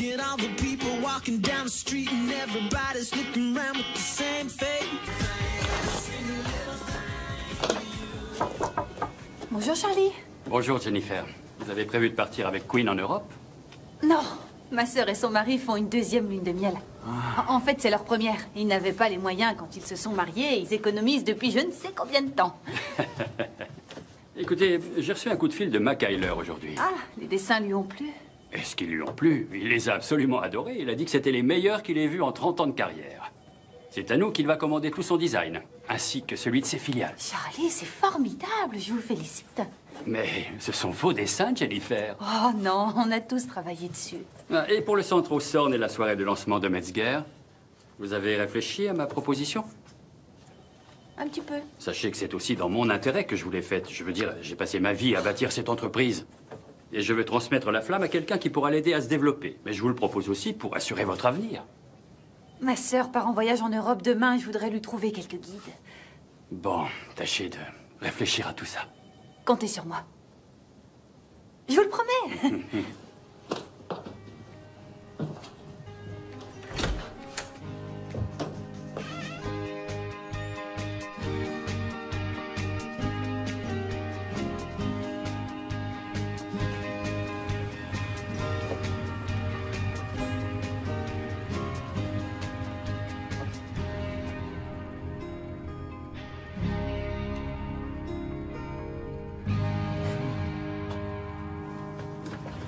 Look at all the people walking down the street and everybody's looking around with the same face. Bonjour Charlie. Bonjour Jennifer. Vous avez prévu de partir avec Queen en Europe? Non, ma sœur et son mari font une deuxième lune de miel. En fait, c'est leur première. Ils n'avaient pas les moyens quand ils se sont mariés et ils économisent depuis je ne sais combien de temps. Écoutez, j'ai reçu un coup de fil de McKayler aujourd'hui. Ah, les dessins lui ont plu. Est-ce qu'ils lui ont plu? Il les a absolument adorés. Il a dit que c'était les meilleurs qu'il ait vus en 30 ans de carrière. C'est à nous qu'il va commander tout son design, ainsi que celui de ses filiales. Charlie, c'est formidable, je vous félicite. Mais ce sont vos dessins, Jennifer. Oh non, on a tous travaillé dessus. Ah, et pour le centre au Sorn et la soirée de lancement de Metzger, vous avez réfléchi à ma proposition? Un petit peu. Sachez que c'est aussi dans mon intérêt que je vous l'ai faite. Je veux dire, j'ai passé ma vie à bâtir cette entreprise. Et je veux transmettre la flamme à quelqu'un qui pourra l'aider à se développer. Mais je vous le propose aussi pour assurer votre avenir. Ma sœur part en voyage en Europe demain, je voudrais lui trouver quelques guides. Bon, tâchez de réfléchir à tout ça. Comptez sur moi. Je vous le promets.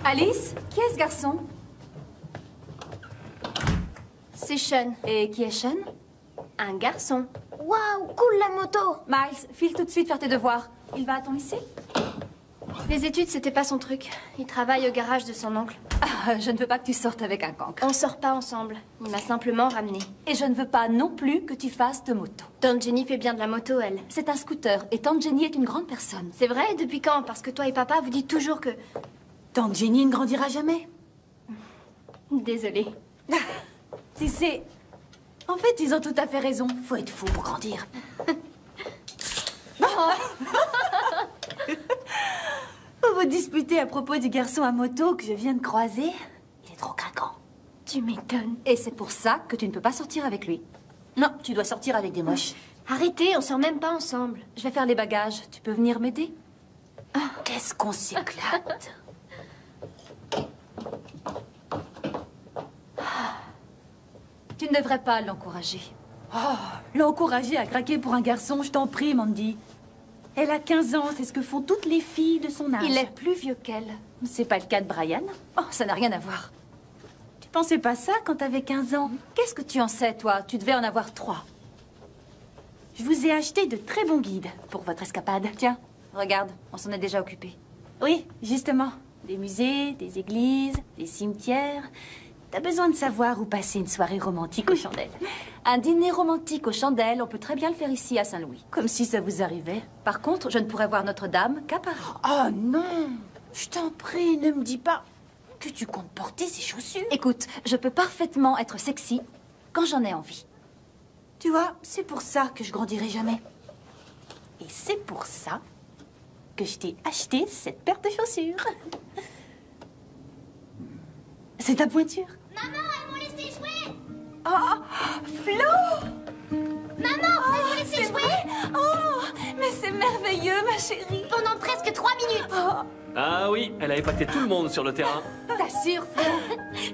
Alice, qui est ce garçon? C'est Sean. Et qui est Sean? Un garçon. Waouh, cool la moto. Miles, file tout de suite faire tes devoirs. Il va à ton lycée? Les études, c'était pas son truc. Il travaille au garage de son oncle. Ah, je ne veux pas que tu sortes avec un cancre. On sort pas ensemble. Il m'a simplement ramené. Et je ne veux pas non plus que tu fasses de moto. Tante Jenny fait bien de la moto, elle. C'est un scooter et Tante Jenny est une grande personne. C'est vrai? Depuis quand? Parce que toi et papa, vous dites toujours que... Tante Jenny ne grandira jamais. Désolée. Tu sais, en fait, ils ont tout à fait raison. Faut être fou pour grandir. Vous vous disputez à propos du garçon à moto que je viens de croiser. Il est trop craquant. Tu m'étonnes. Et c'est pour ça que tu ne peux pas sortir avec lui. Non, tu dois sortir avec des moches. Arrêtez, on sort même pas ensemble. Je vais faire les bagages. Tu peux venir m'aider? Qu'est-ce qu'on s'éclate. Tu ne devrais pas l'encourager. Oh, l'encourager à craquer pour un garçon, je t'en prie, Mandy. Elle a 15 ans, c'est ce que font toutes les filles de son âge. Il est plus vieux qu'elle. C'est pas le cas de Brian. Oh, ça n'a rien à voir. Tu pensais pas ça quand t'avais 15 ans? Qu'est-ce que tu en sais, toi? Tu devais en avoir 3. Je vous ai acheté de très bons guides pour votre escapade. Tiens, regarde, on s'en est déjà occupé. Oui, justement. Des musées, des églises, des cimetières... T'as besoin de savoir où passer une soirée romantique aux chandelles. Un dîner romantique aux chandelles, on peut très bien le faire ici à Saint-Louis. Comme si ça vous arrivait. Par contre, je ne pourrais voir Notre-Dame qu'à Paris. Oh non! Je t'en prie, ne me dis pas que tu comptes porter ces chaussures. Écoute, je peux parfaitement être sexy quand j'en ai envie. Tu vois, c'est pour ça que je grandirai jamais. Et c'est pour ça que je t'ai acheté cette paire de chaussures. C'est ta pointure. Maman, elles m'ont laissé jouer. Oh, Flo! Maman, elles m'ont laissé jouer. Oh, mais c'est merveilleux, ma chérie. Pendant presque 3 minutes. Oh, Ah oui, elle a épaté tout le monde sur le terrain. t'assures, Flo?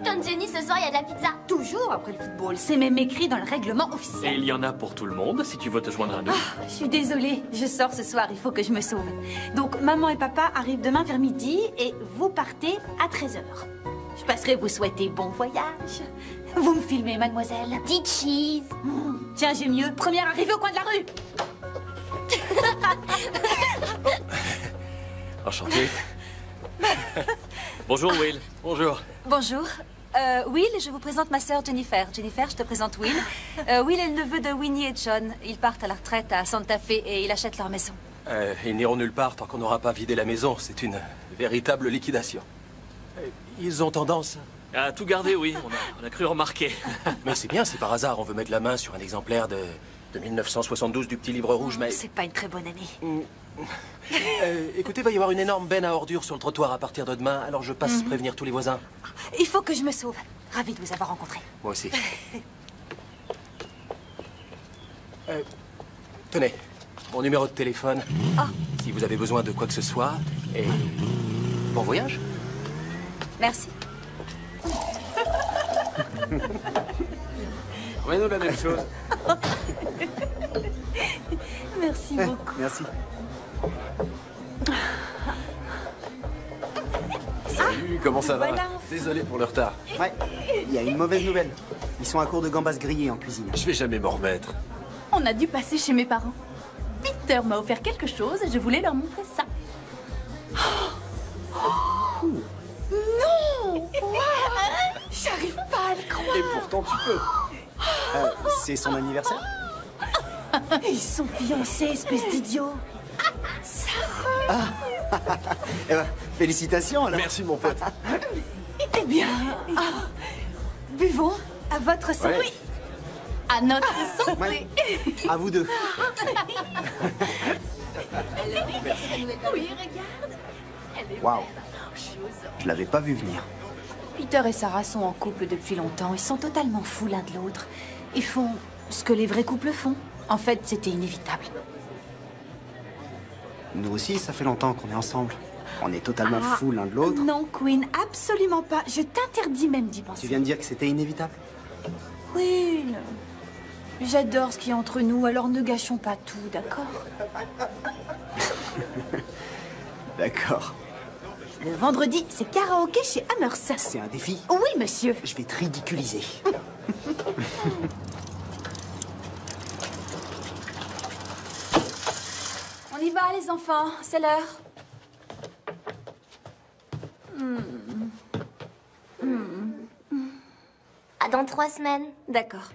Tante Jenny, ce soir, il y a de la pizza. Toujours après le football. C'est même écrit dans le règlement Et officiel. il y en a pour tout le monde, si tu veux te joindre à nous. Je suis désolée, je sors ce soir, il faut que je me sauve. Donc, maman et papa arrivent demain vers midi et vous partez à 13h. Je passerai vous souhaiter bon voyage. Vous me filmez, mademoiselle. Petite cheese. Tiens, j'ai mieux. Première arrivée au coin de la rue. Enchanté. Bonjour Will. Bonjour. Bonjour. Will, je vous présente ma sœur Jennifer. Jennifer, je te présente Will. Will est le neveu de Winnie et John. Ils partent à la retraite à Santa Fe et ils achètent leur maison. Ils n'iront nulle part tant qu'on n'aura pas vidé la maison. C'est une véritable liquidation. Ils ont tendance... À tout garder, oui, on a cru remarquer. Mais c'est bien si par hasard on veut mettre la main sur un exemplaire de 1972 du Petit Livre Rouge, mais... C'est pas une très bonne année. Écoutez, il va y avoir une énorme benne à ordures sur le trottoir à partir de demain, alors je passe prévenir tous les voisins. Il faut que je me sauve. Ravie de vous avoir rencontré. Moi aussi. Tenez, mon numéro de téléphone. Si vous avez besoin de quoi que ce soit. Et bon voyage. Merci. Ouais, nous la même chose. Merci beaucoup. Merci. Salut, comment ça va? Voilà. Désolé pour le retard. Ouais, il y a une mauvaise nouvelle. Ils sont à court de gambas grillées en cuisine. Je vais jamais m'en remettre. On a dû passer chez mes parents. Peter m'a offert quelque chose et je voulais leur montrer ça. Non! J'arrive pas à le croire. Et pourtant, tu peux. C'est son anniversaire? Ils sont fiancés, espèce d'idiot. Eh ben, félicitations alors. Merci, mon pote. Eh bien, buvons à votre santé. Ouais. À notre santé. Ouais. À vous deux. Oui, regarde. Elle est Waouh. belle. Je l'avais pas vu venir. Peter et Sarah sont en couple depuis longtemps. Ils sont totalement fous l'un de l'autre. Ils font ce que les vrais couples font. En fait, c'était inévitable. Nous aussi, ça fait longtemps qu'on est ensemble. On est totalement fous l'un de l'autre. Non, Queen, absolument pas. Je t'interdis même d'y penser. Tu viens de dire que c'était inévitable? Queen, j'adore ce qu'il y a entre nous, alors ne gâchons pas tout, d'accord? D'accord. Le vendredi, c'est karaoké chez Hammers. C'est un défi. Oui, monsieur. Je vais te ridiculiser. On y va, les enfants. C'est l'heure. À dans 3 semaines. D'accord.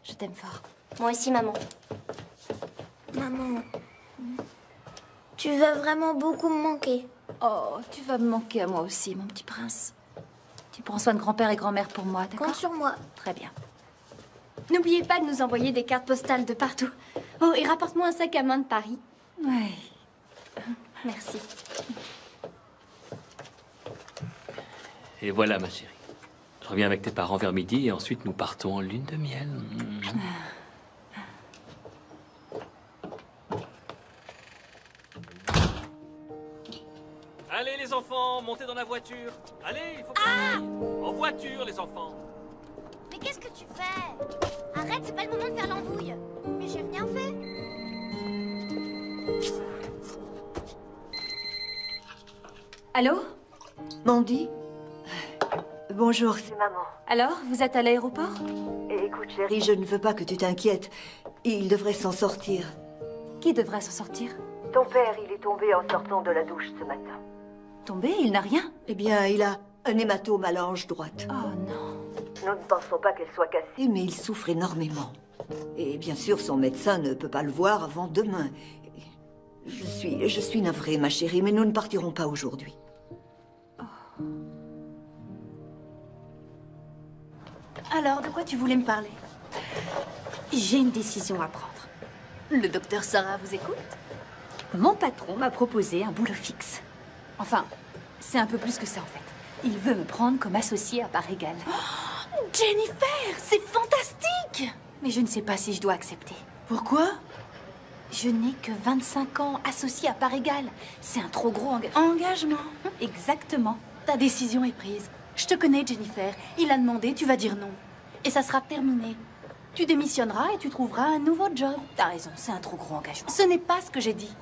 Je t'aime fort. Moi aussi, maman. Maman, tu vas vraiment beaucoup me manquer. Oh, tu vas me manquer à moi aussi, mon petit prince. Tu prends soin de grand-père et grand-mère pour moi, d'accord? Compte sur moi. Très bien. N'oubliez pas de nous envoyer des cartes postales de partout. Oh, et rapporte-moi un sac à main de Paris. Ouais. Merci. Et voilà, ma chérie. Je reviens avec tes parents vers midi et ensuite nous partons en lune de miel. Allez, les enfants, montez dans la voiture. Allez, il faut qu'on aille. En voiture, les enfants. Mais qu'est-ce que tu fais? Arrête, c'est pas le moment de faire l'embrouille. Mais j'ai rien fait. Allô? Mandy? Bonjour, c'est maman. Alors, vous êtes à l'aéroport? Écoute, chérie, je ne veux pas que tu t'inquiètes. Il devrait s'en sortir. Qui devrait s'en sortir? Ton père, il est tombé en sortant de la douche ce matin. Tombé? Il n'a rien? Eh bien, il a un hématome à l'ange droite. Oh non. Nous ne pensons pas qu'elle soit cassée, mais il souffre énormément. Et bien sûr, son médecin ne peut pas le voir avant demain. Je suis navrée, ma chérie, mais nous ne partirons pas aujourd'hui. Alors, de quoi tu voulais me parler? J'ai une décision à prendre. Le docteur Sarah vous écoute? Mon patron m'a proposé un boulot fixe. Enfin, c'est un peu plus que ça en fait. Il veut me prendre comme associée à part égale. Oh, Jennifer, c'est fantastique! Mais je ne sais pas si je dois accepter. Pourquoi? Je n'ai que 25 ans associée à part égale. C'est un trop gros engagement. Exactement. Ta décision est prise. Je te connais, Jennifer. Il a demandé, tu vas dire non. Et ça sera terminé. Tu démissionneras et tu trouveras un nouveau job. T'as raison, c'est un trop gros engagement. Ce n'est pas ce que j'ai dit.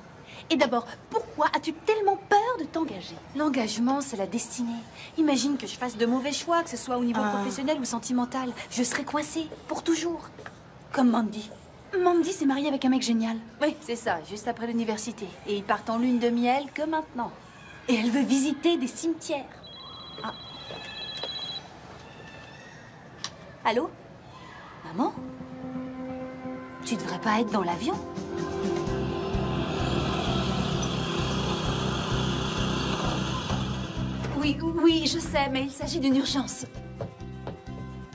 Et d'abord, pourquoi as-tu tellement peur de t'engager? L'engagement, c'est la destinée. Imagine que je fasse de mauvais choix, que ce soit au niveau professionnel ou sentimental. Je serai coincée, pour toujours. Comme Mandy. Mandy s'est mariée avec un mec génial. Oui, c'est ça, juste après l'université. Et ils partent en lune de miel que maintenant. Et elle veut visiter des cimetières. Ah. Allô? Maman? Tu devrais pas être dans l'avion? Oui, je sais, mais il s'agit d'une urgence.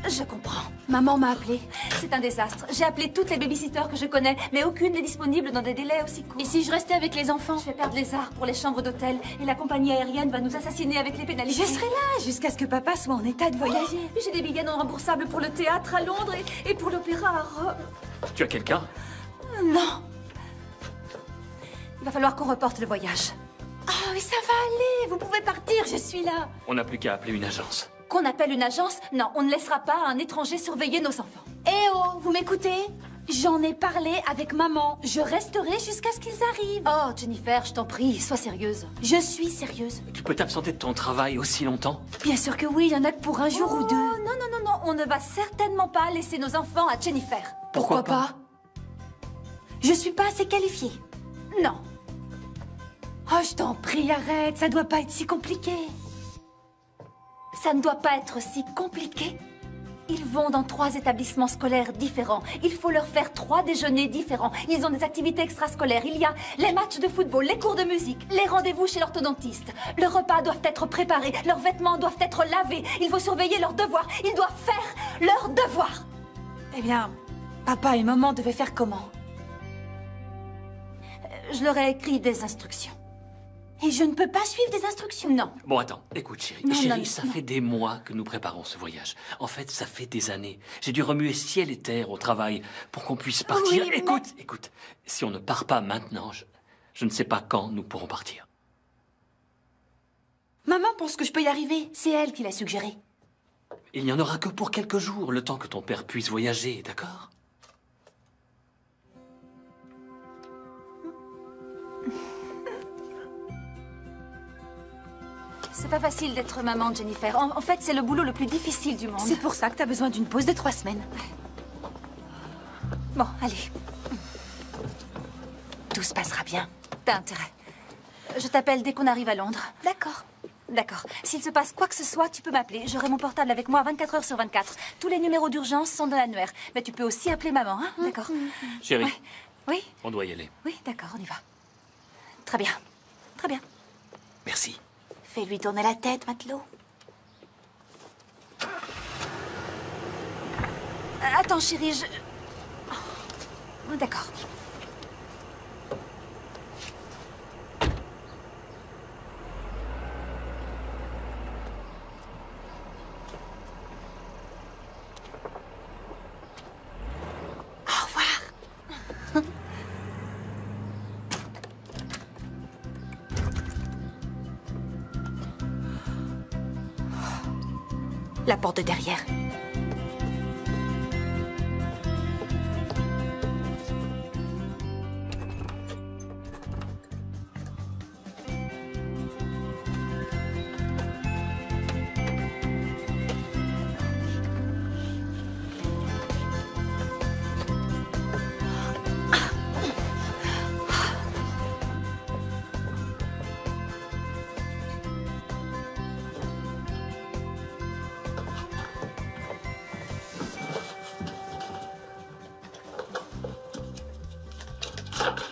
Je comprends. Maman m'a appelée. C'est un désastre. J'ai appelé toutes les babysitters que je connais, mais aucune n'est disponible dans des délais aussi courts. Et si je restais avec les enfants? Je vais perdre les arts pour les chambres d'hôtel et la compagnie aérienne va nous assassiner avec les pénalités. Je serai là jusqu'à ce que papa soit en état de voyager. Oh, j'ai des billets non remboursables pour le théâtre à Londres et pour l'opéra à Rome. Tu as quelqu'un? Non. Il va falloir qu'on reporte le voyage. Oh, mais ça va aller. Vous pouvez partir, je suis là. On n'a plus qu'à appeler une agence. Qu'on appelle une agence? Non, on ne laissera pas un étranger surveiller nos enfants. Eh oh, vous m'écoutez? J'en ai parlé avec maman. Je resterai jusqu'à ce qu'ils arrivent. Oh, Jennifer, je t'en prie, sois sérieuse. Je suis sérieuse. Tu peux t'absenter de ton travail aussi longtemps? Bien sûr que oui, il y en a que pour un jour ou deux. Non, non, non, non, on ne va certainement pas laisser nos enfants à Jennifer. Pourquoi pas? Je suis pas assez qualifiée. Non. Oh, je t'en prie, arrête. Ça doit pas être si compliqué. Ça ne doit pas être si compliqué. Ils vont dans 3 établissements scolaires différents. Il faut leur faire 3 déjeuners différents. Ils ont des activités extrascolaires. Il y a les matchs de football, les cours de musique, les rendez-vous chez l'orthodontiste. Leurs repas doivent être préparés. Leurs vêtements doivent être lavés. Il faut surveiller leurs devoirs. Ils doivent faire leurs devoirs. Eh bien, papa et maman devaient faire comment? Je leur ai écrit des instructions. Et je ne peux pas suivre des instructions? Non. Bon, attends, écoute, chérie. Non, Chérie, non, ça non. fait des mois que nous préparons ce voyage. En fait, ça fait des années. J'ai dû remuer ciel et terre au travail pour qu'on puisse partir. Oui, mais- Écoute, si on ne part pas maintenant, je ne sais pas quand nous pourrons partir. Maman pense que je peux y arriver. C'est elle qui l'a suggéré. Il n'y en aura que pour quelques jours, le temps que ton père puisse voyager, d'accord? C'est pas facile d'être maman, Jennifer. En fait, c'est le boulot le plus difficile du monde. C'est pour ça que t'as besoin d'une pause de 3 semaines. Bon, allez. Tout se passera bien. T'as intérêt. Je t'appelle dès qu'on arrive à Londres. D'accord. D'accord. S'il se passe quoi que ce soit, tu peux m'appeler. J'aurai mon portable avec moi 24 heures sur 24. Tous les numéros d'urgence sont dans l'annuaire. Mais tu peux aussi appeler maman, hein? D'accord. Chérie, Ouais. Oui, on doit y aller. oui, d'accord, on y va. Très bien. Très bien. Merci. Fais-lui tourner la tête, matelot. Attends, chérie, je... Oh, d'accord. Au revoir. La porte de derrière.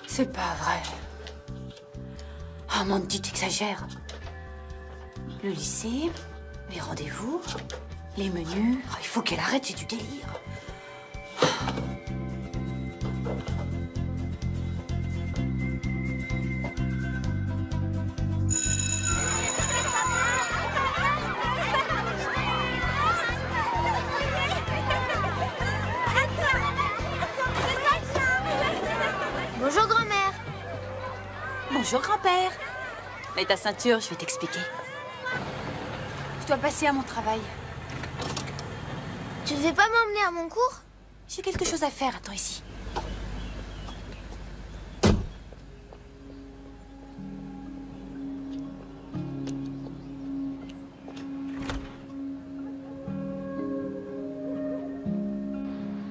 C'est pas vrai. Oh mon Dieu, t'exagères. Le lycée, les rendez-vous, les menus. Oh, il faut qu'elle arrête, c'est du délire. Bonjour, grand-mère. Bonjour, grand-père. Mets ta ceinture, je vais t'expliquer. Je dois passer à mon travail. Tu ne veux pas m'emmener à mon cours? J'ai quelque chose à faire, attends ici.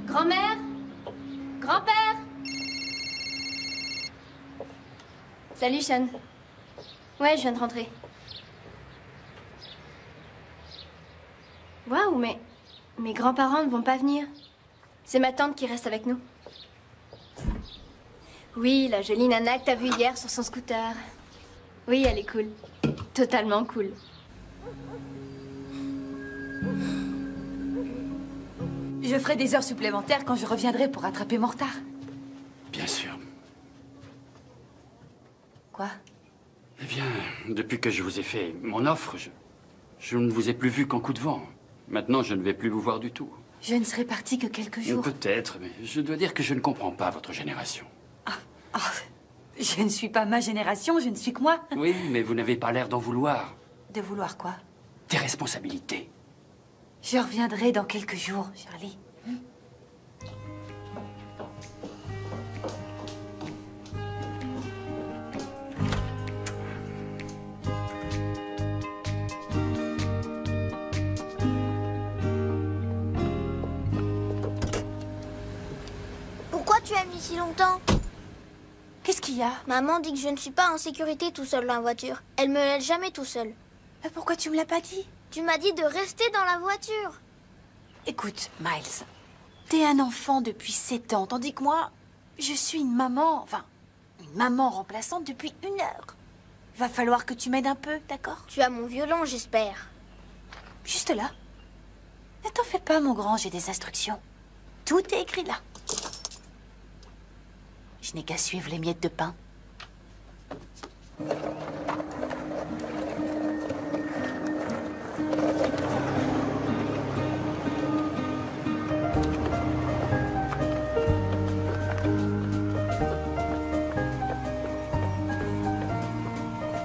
Grand-mère? Grand-père? Salut, Sean. Ouais, je viens de rentrer. Waouh, mais mes grands-parents ne vont pas venir. C'est ma tante qui reste avec nous. Oui, la jolie nana que t'as vue hier sur son scooter. Oui, elle est cool. Totalement cool. Je ferai des heures supplémentaires quand je reviendrai pour rattraper mon retard. Bien sûr. Quoi? Eh bien, depuis que je vous ai fait mon offre, je ne vous ai plus vu qu'en coup de vent. Maintenant, je ne vais plus vous voir du tout. Je ne serai partie que quelques jours. Peut-être, mais je dois dire que je ne comprends pas votre génération. Je ne suis pas ma génération, je ne suis que moi. Oui, mais vous n'avez pas l'air d'en vouloir. De vouloir quoi? Des responsabilités. Je reviendrai dans quelques jours, Charlie. Pourquoi tu as mis si longtemps? Qu'est-ce qu'il y a? Maman dit que je ne suis pas en sécurité tout seul dans la voiture. Elle me laisse jamais tout seul. Pourquoi tu me l'as pas dit? Tu m'as dit de rester dans la voiture. Écoute, Miles, t'es un enfant depuis 7 ans, tandis que moi, je suis une maman, enfin, une maman remplaçante depuis 1 heure. Va falloir que tu m'aides un peu, d'accord? Tu as mon violon, j'espère. Juste là. Ne t'en fais pas, mon grand, j'ai des instructions. Tout est écrit là. Je n'ai qu'à suivre les miettes de pain.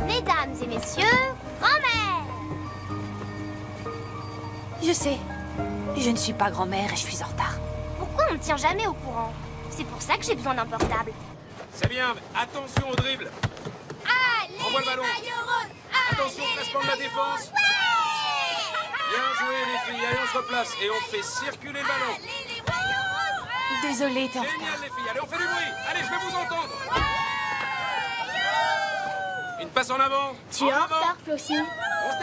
Mesdames et messieurs, grand-mère! Je sais. Je ne suis pas grand-mère et je suis en retard. Pourquoi on ne tient jamais au courant? C'est pour ça que j'ai besoin d'un portable. C'est bien, mais attention au dribble. Allez, envoie le ballon. Attention, placement de la défense. Bien joué les filles, allez on se replace et on fait circuler le ballon. Désolée, t'es en retard. Génial les filles, allez on fait du bruit. Allez, je vais vous entendre. Une passe en avant. Tu es en retard, Flossie. On se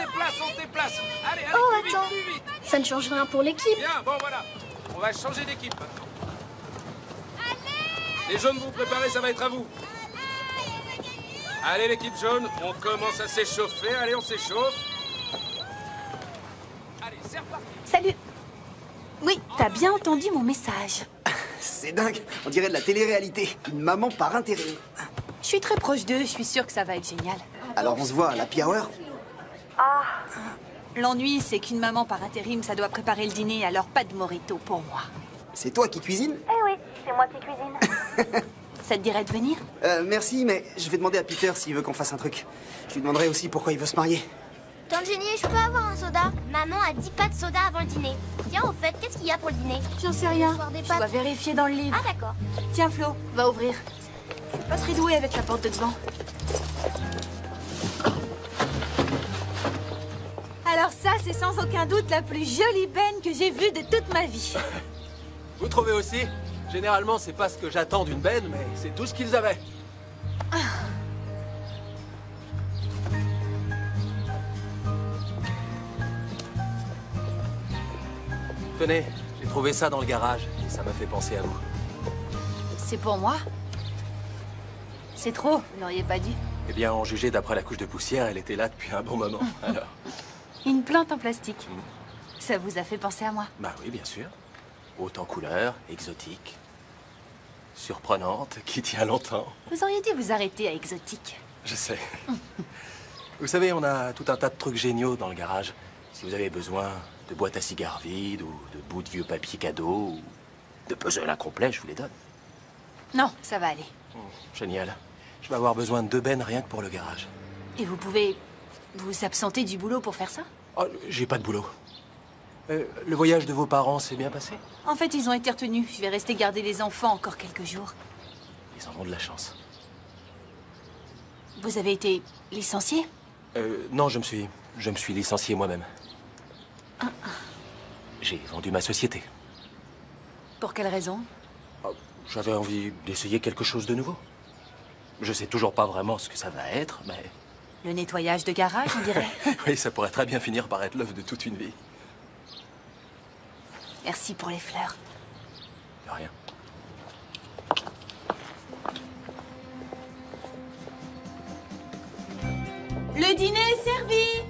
déplace. Allez, Oh, plus vite, attends. plus vite. Ça ne change rien pour l'équipe. Bien, bon voilà. On va changer d'équipe maintenant. Les jaunes, vous préparez, ça va être à vous. Allez l'équipe jaune, on commence à s'échauffer. Allez, on s'échauffe. Allez, c'est reparti. Salut. Oui, t'as bien entendu mon message. C'est dingue, on dirait de la télé-réalité. Une maman par intérim. Je suis très proche d'eux, je suis sûre que ça va être génial. Alors on se voit à l'happy hour? L'ennui, c'est qu'une maman par intérim, ça doit préparer le dîner, alors pas de mojito pour moi. C'est toi qui cuisines? Eh oui, c'est moi qui cuisine. Ça te dirait de venir? Merci, mais je vais demander à Peter s'il veut qu'on fasse un truc. Je lui demanderai aussi pourquoi il veut se marier. Tante Jenny, je peux avoir un soda? Maman a dit pas de soda avant le dîner. Tiens, au fait, qu'est-ce qu'il y a pour le dîner? J'en sais rien. Ce soir des Je dois pâtes. vérifier dans le livre. Ah d'accord. Tiens, Flo, va ouvrir. Je suis pas très douée avec la porte de devant. Alors ça, c'est sans aucun doute la plus jolie benne que j'ai vue de toute ma vie. Vous trouvez aussi? Généralement, c'est pas ce que j'attends d'une benne, mais c'est tout ce qu'ils avaient. Tenez, j'ai trouvé ça dans le garage et ça m'a fait penser à vous. C'est pour moi? C'est trop, vous n'auriez pas dû. Eh bien, en juger d'après la couche de poussière, elle était là depuis un bon moment. Alors, Une plante en plastique. Ça vous a fait penser à moi? bah oui, bien sûr. Haute en couleur, exotique, surprenante, qui tient longtemps. Vous auriez dû vous arrêter à exotique. Je sais. Vous savez, on a tout un tas de trucs géniaux dans le garage. Si vous avez besoin de boîtes à cigares vides, ou de bouts de vieux papier cadeau, ou de puzzles incomplets, je vous les donne. Non, ça va aller. Génial. Je vais avoir besoin de 2 bennes rien que pour le garage. Et vous pouvez vous absenter du boulot pour faire ça? Oh, j'ai pas de boulot. Le voyage de vos parents s'est bien passé? En fait, ils ont été retenus. Je vais rester garder les enfants encore quelques jours. Ils en ont de la chance. Vous avez été licencié? Non, je me suis licencié moi-même. J'ai vendu ma société. Pour quelle raison? J'avais envie d'essayer quelque chose de nouveau. Je sais toujours pas vraiment ce que ça va être, mais... Le nettoyage de garage, on dirait. Oui, ça pourrait très bien finir par être l'œuvre de toute une vie. Merci pour les fleurs. De rien. Le dîner est servi!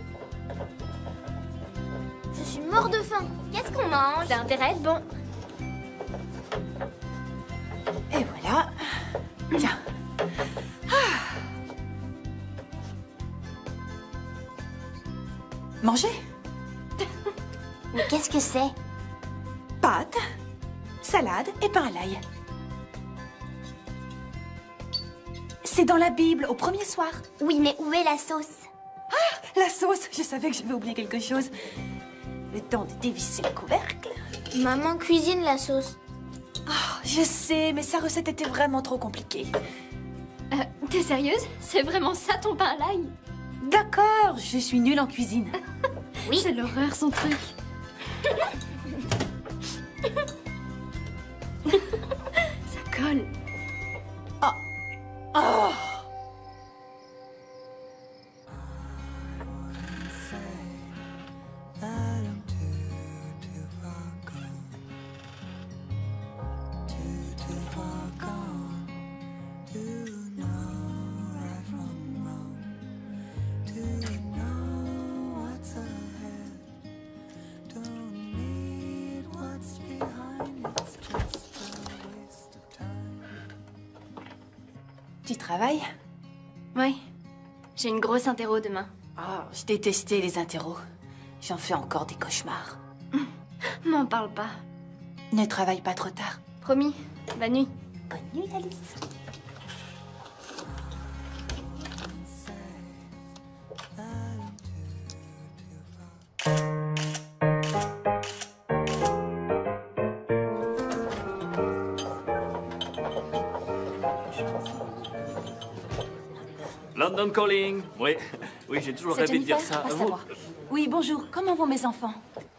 Je suis mort de faim. Qu'est-ce qu'on mange? Ça a intérêt à être bon. Tiens. Mangez. Mais qu'est-ce que c'est? Pâtes, salade et pain à l'ail. C'est dans la Bible, au premier soir. Oui, mais où est la sauce? Ah, la sauce. Je savais que j'avais oublié quelque chose. Le temps de dévisser le couvercle. Maman cuisine la sauce. Oh, je sais, mais sa recette était vraiment trop compliquée. T'es sérieuse? C'est vraiment ça ton pain à l'ail? D'accord, je suis nulle en cuisine. Oui. C'est l'horreur, son truc. Ça colle. Oh. Oh. Tu travailles? Oui. J'ai une grosse interro demain. Oh, je détestais les interros. J'en fais encore des cauchemars. M'en parle pas. Ne travaille pas trop tard. Promis. Bonne nuit. Bonne nuit, Alice. London Calling. Oui, j'ai toujours C'est rêvé de dire Jennifer, ça. passe à moi. Oui, bonjour. Comment vont mes enfants?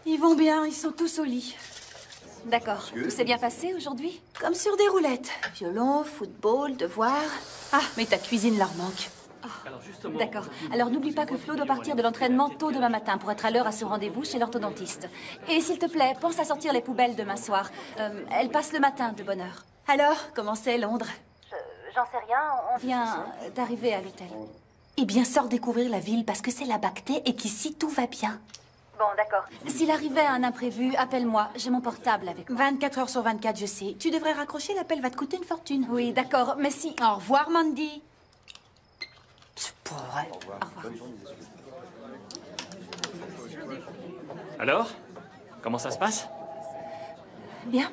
Ils vont bien, ils sont tous au lit. D'accord. Tout s'est bien passé aujourd'hui? Comme sur des roulettes. Violon, football, devoirs. Ah, mais ta cuisine leur manque. D'accord. Alors n'oublie pas que Flo doit partir de l'entraînement tôt demain matin pour être à l'heure à ce rendez-vous chez l'orthodontiste. Et s'il te plaît, pense à sortir les poubelles demain soir. Elle passe le matin de bonne heure. Alors, comment c'est Londres? J'en sais rien, on vient d'arriver à l'hôtel. Eh bien, sors découvrir la ville parce que c'est là-bas que t'es et qu'ici tout va bien. Bon, d'accord. S'il arrivait un imprévu, appelle-moi. J'ai mon portable avec moi. 24 heures sur 24, je sais. Tu devrais raccrocher, l'appel va te coûter une fortune. Oui, d'accord, mais si... Au revoir, Mandy. C'est pas vrai. Au revoir. Alors? Comment ça se passe? Bien.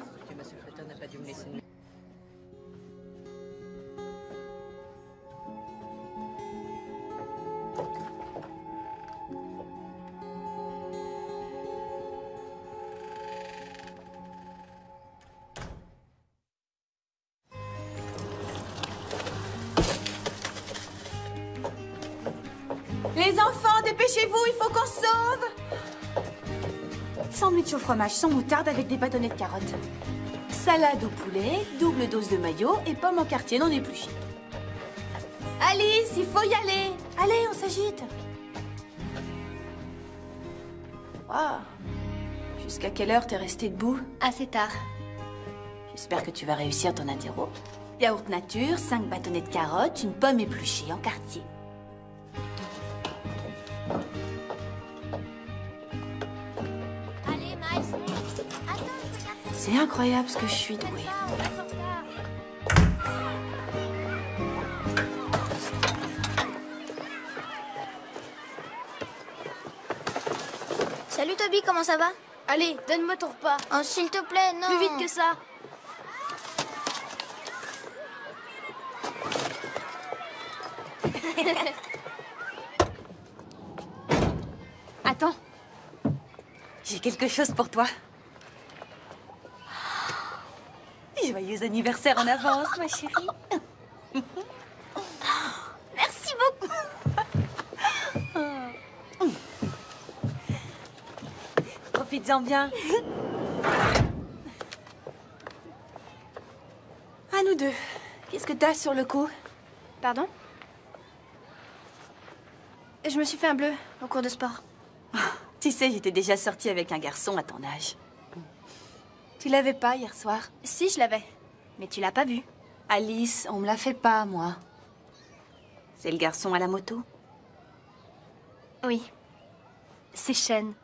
Les enfants, dépêchez-vous, il faut qu'on se sauve. Sandwich au fromage sans moutarde avec des bâtonnets de carottes. Salade au poulet, double dose de mayo et pommes en quartier non épluchées. Alice, il faut y aller. Allez, on s'agite. Wow. Jusqu'à quelle heure t'es restée debout? Assez tard. J'espère que tu vas réussir ton interro. Yaourt nature, 5 bâtonnets de carottes, une pomme épluchée en quartier. Allez, Miles. Attends, je regarde. C'est incroyable ce que je suis douée. On va s'en faire. Salut Toby, comment ça va? Allez, donne-moi ton repas. Oh, s'il te plaît, non. Plus vite que ça. Attends. J'ai quelque chose pour toi. Joyeux anniversaire en avance, ma chérie. Merci beaucoup. Profites-en bien. À nous deux. Qu'est-ce que t'as sur le cou? Pardon? Je me suis fait un bleu au cours de sport. Tu sais, j'étais déjà sortie avec un garçon à ton âge. Tu l'avais pas hier soir? Si, je l'avais. Mais tu l'as pas vu. Alice, on me la fait pas, moi. C'est le garçon à la moto? Oui. C'est Shen.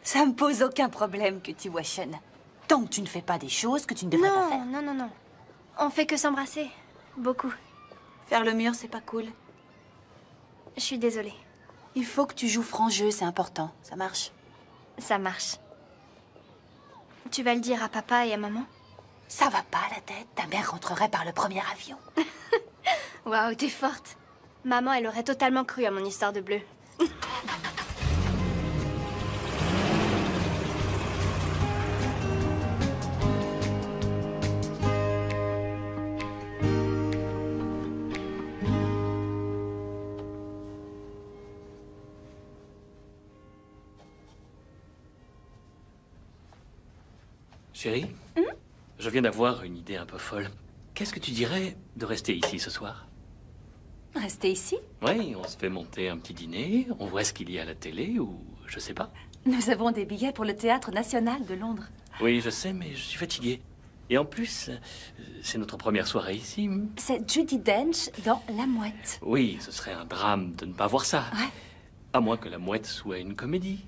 Ça me pose aucun problème que tu vois Shen. Tant que tu ne fais pas des choses que tu ne devrais pas faire. Non. On fait que s'embrasser. Beaucoup. Faire le mur, c'est pas cool. Je suis désolée. Il faut que tu joues franc jeu, c'est important. Ça marche? Ça marche. Tu vas le dire à papa et à maman? Ça va pas la tête. Ta mère rentrerait par le premier avion. Waouh, t'es forte. Maman, elle aurait totalement cru à mon histoire de bleu. Chérie, je viens d'avoir une idée un peu folle. Qu'est-ce que tu dirais de rester ici ce soir? Rester ici? Oui, on se fait monter un petit dîner, on voit ce qu'il y a à la télé ou je sais pas. Nous avons des billets pour le Théâtre National de Londres. Oui, je sais, mais je suis fatigué. Et en plus, c'est notre première soirée ici. C'est Judi Dench dans La Mouette. Oui, ce serait un drame de ne pas voir ça. Ouais. À moins que La Mouette soit une comédie.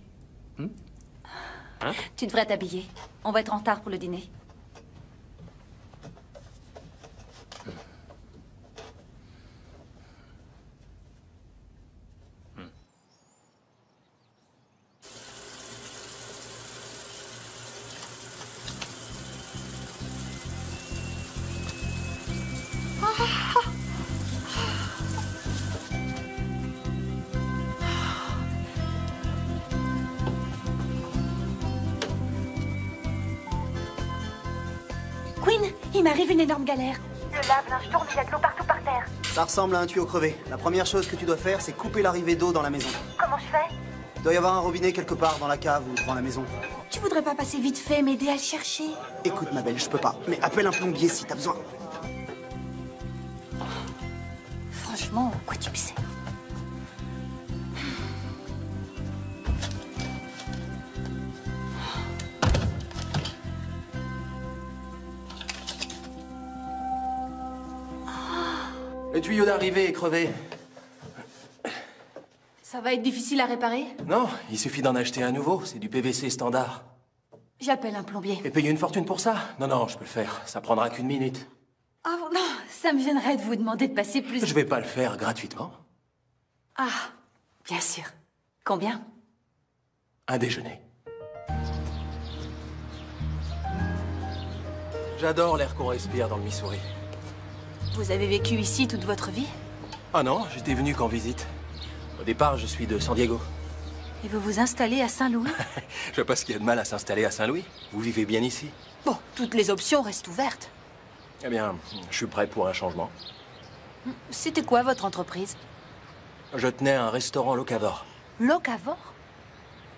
Hein? Tu devrais t'habiller. On va être en retard pour le dîner. Queen, il m'arrive une énorme galère. Le lave-linge tourne, il y a de l'eau partout par terre. Ça ressemble à un tuyau crevé. La première chose que tu dois faire, c'est couper l'arrivée d'eau dans la maison. Comment je fais? Il doit y avoir un robinet quelque part dans la cave ou devant la maison. Tu voudrais pas passer vite fait m'aider à le chercher? Écoute, ma belle, je peux pas. Mais appelle un plombier si t'as besoin. Franchement, quoi tu sais? Le tuyau d'arrivée est crevé. Ça va être difficile à réparer? Non, il suffit d'en acheter un nouveau. C'est du PVC standard. J'appelle un plombier. Et payer une fortune pour ça? Non, non, je peux le faire. Ça prendra qu'une minute. Oh non, ça me gênerait de vous demander de passer plus... Je vais pas le faire gratuitement. Ah, bien sûr. Combien? Un déjeuner. J'adore l'air qu'on respire dans le Missouri. Vous avez vécu ici toute votre vie? Ah non, j'étais venu qu'en visite. Au départ, je suis de San Diego. Et vous vous installez à Saint-Louis? Je vois pas ce qu'il y a de mal à s'installer à Saint-Louis. Vous vivez bien ici. Bon, toutes les options restent ouvertes. Eh bien, je suis prêt pour un changement. C'était quoi votre entreprise? Je tenais un restaurant locavore. Locavore?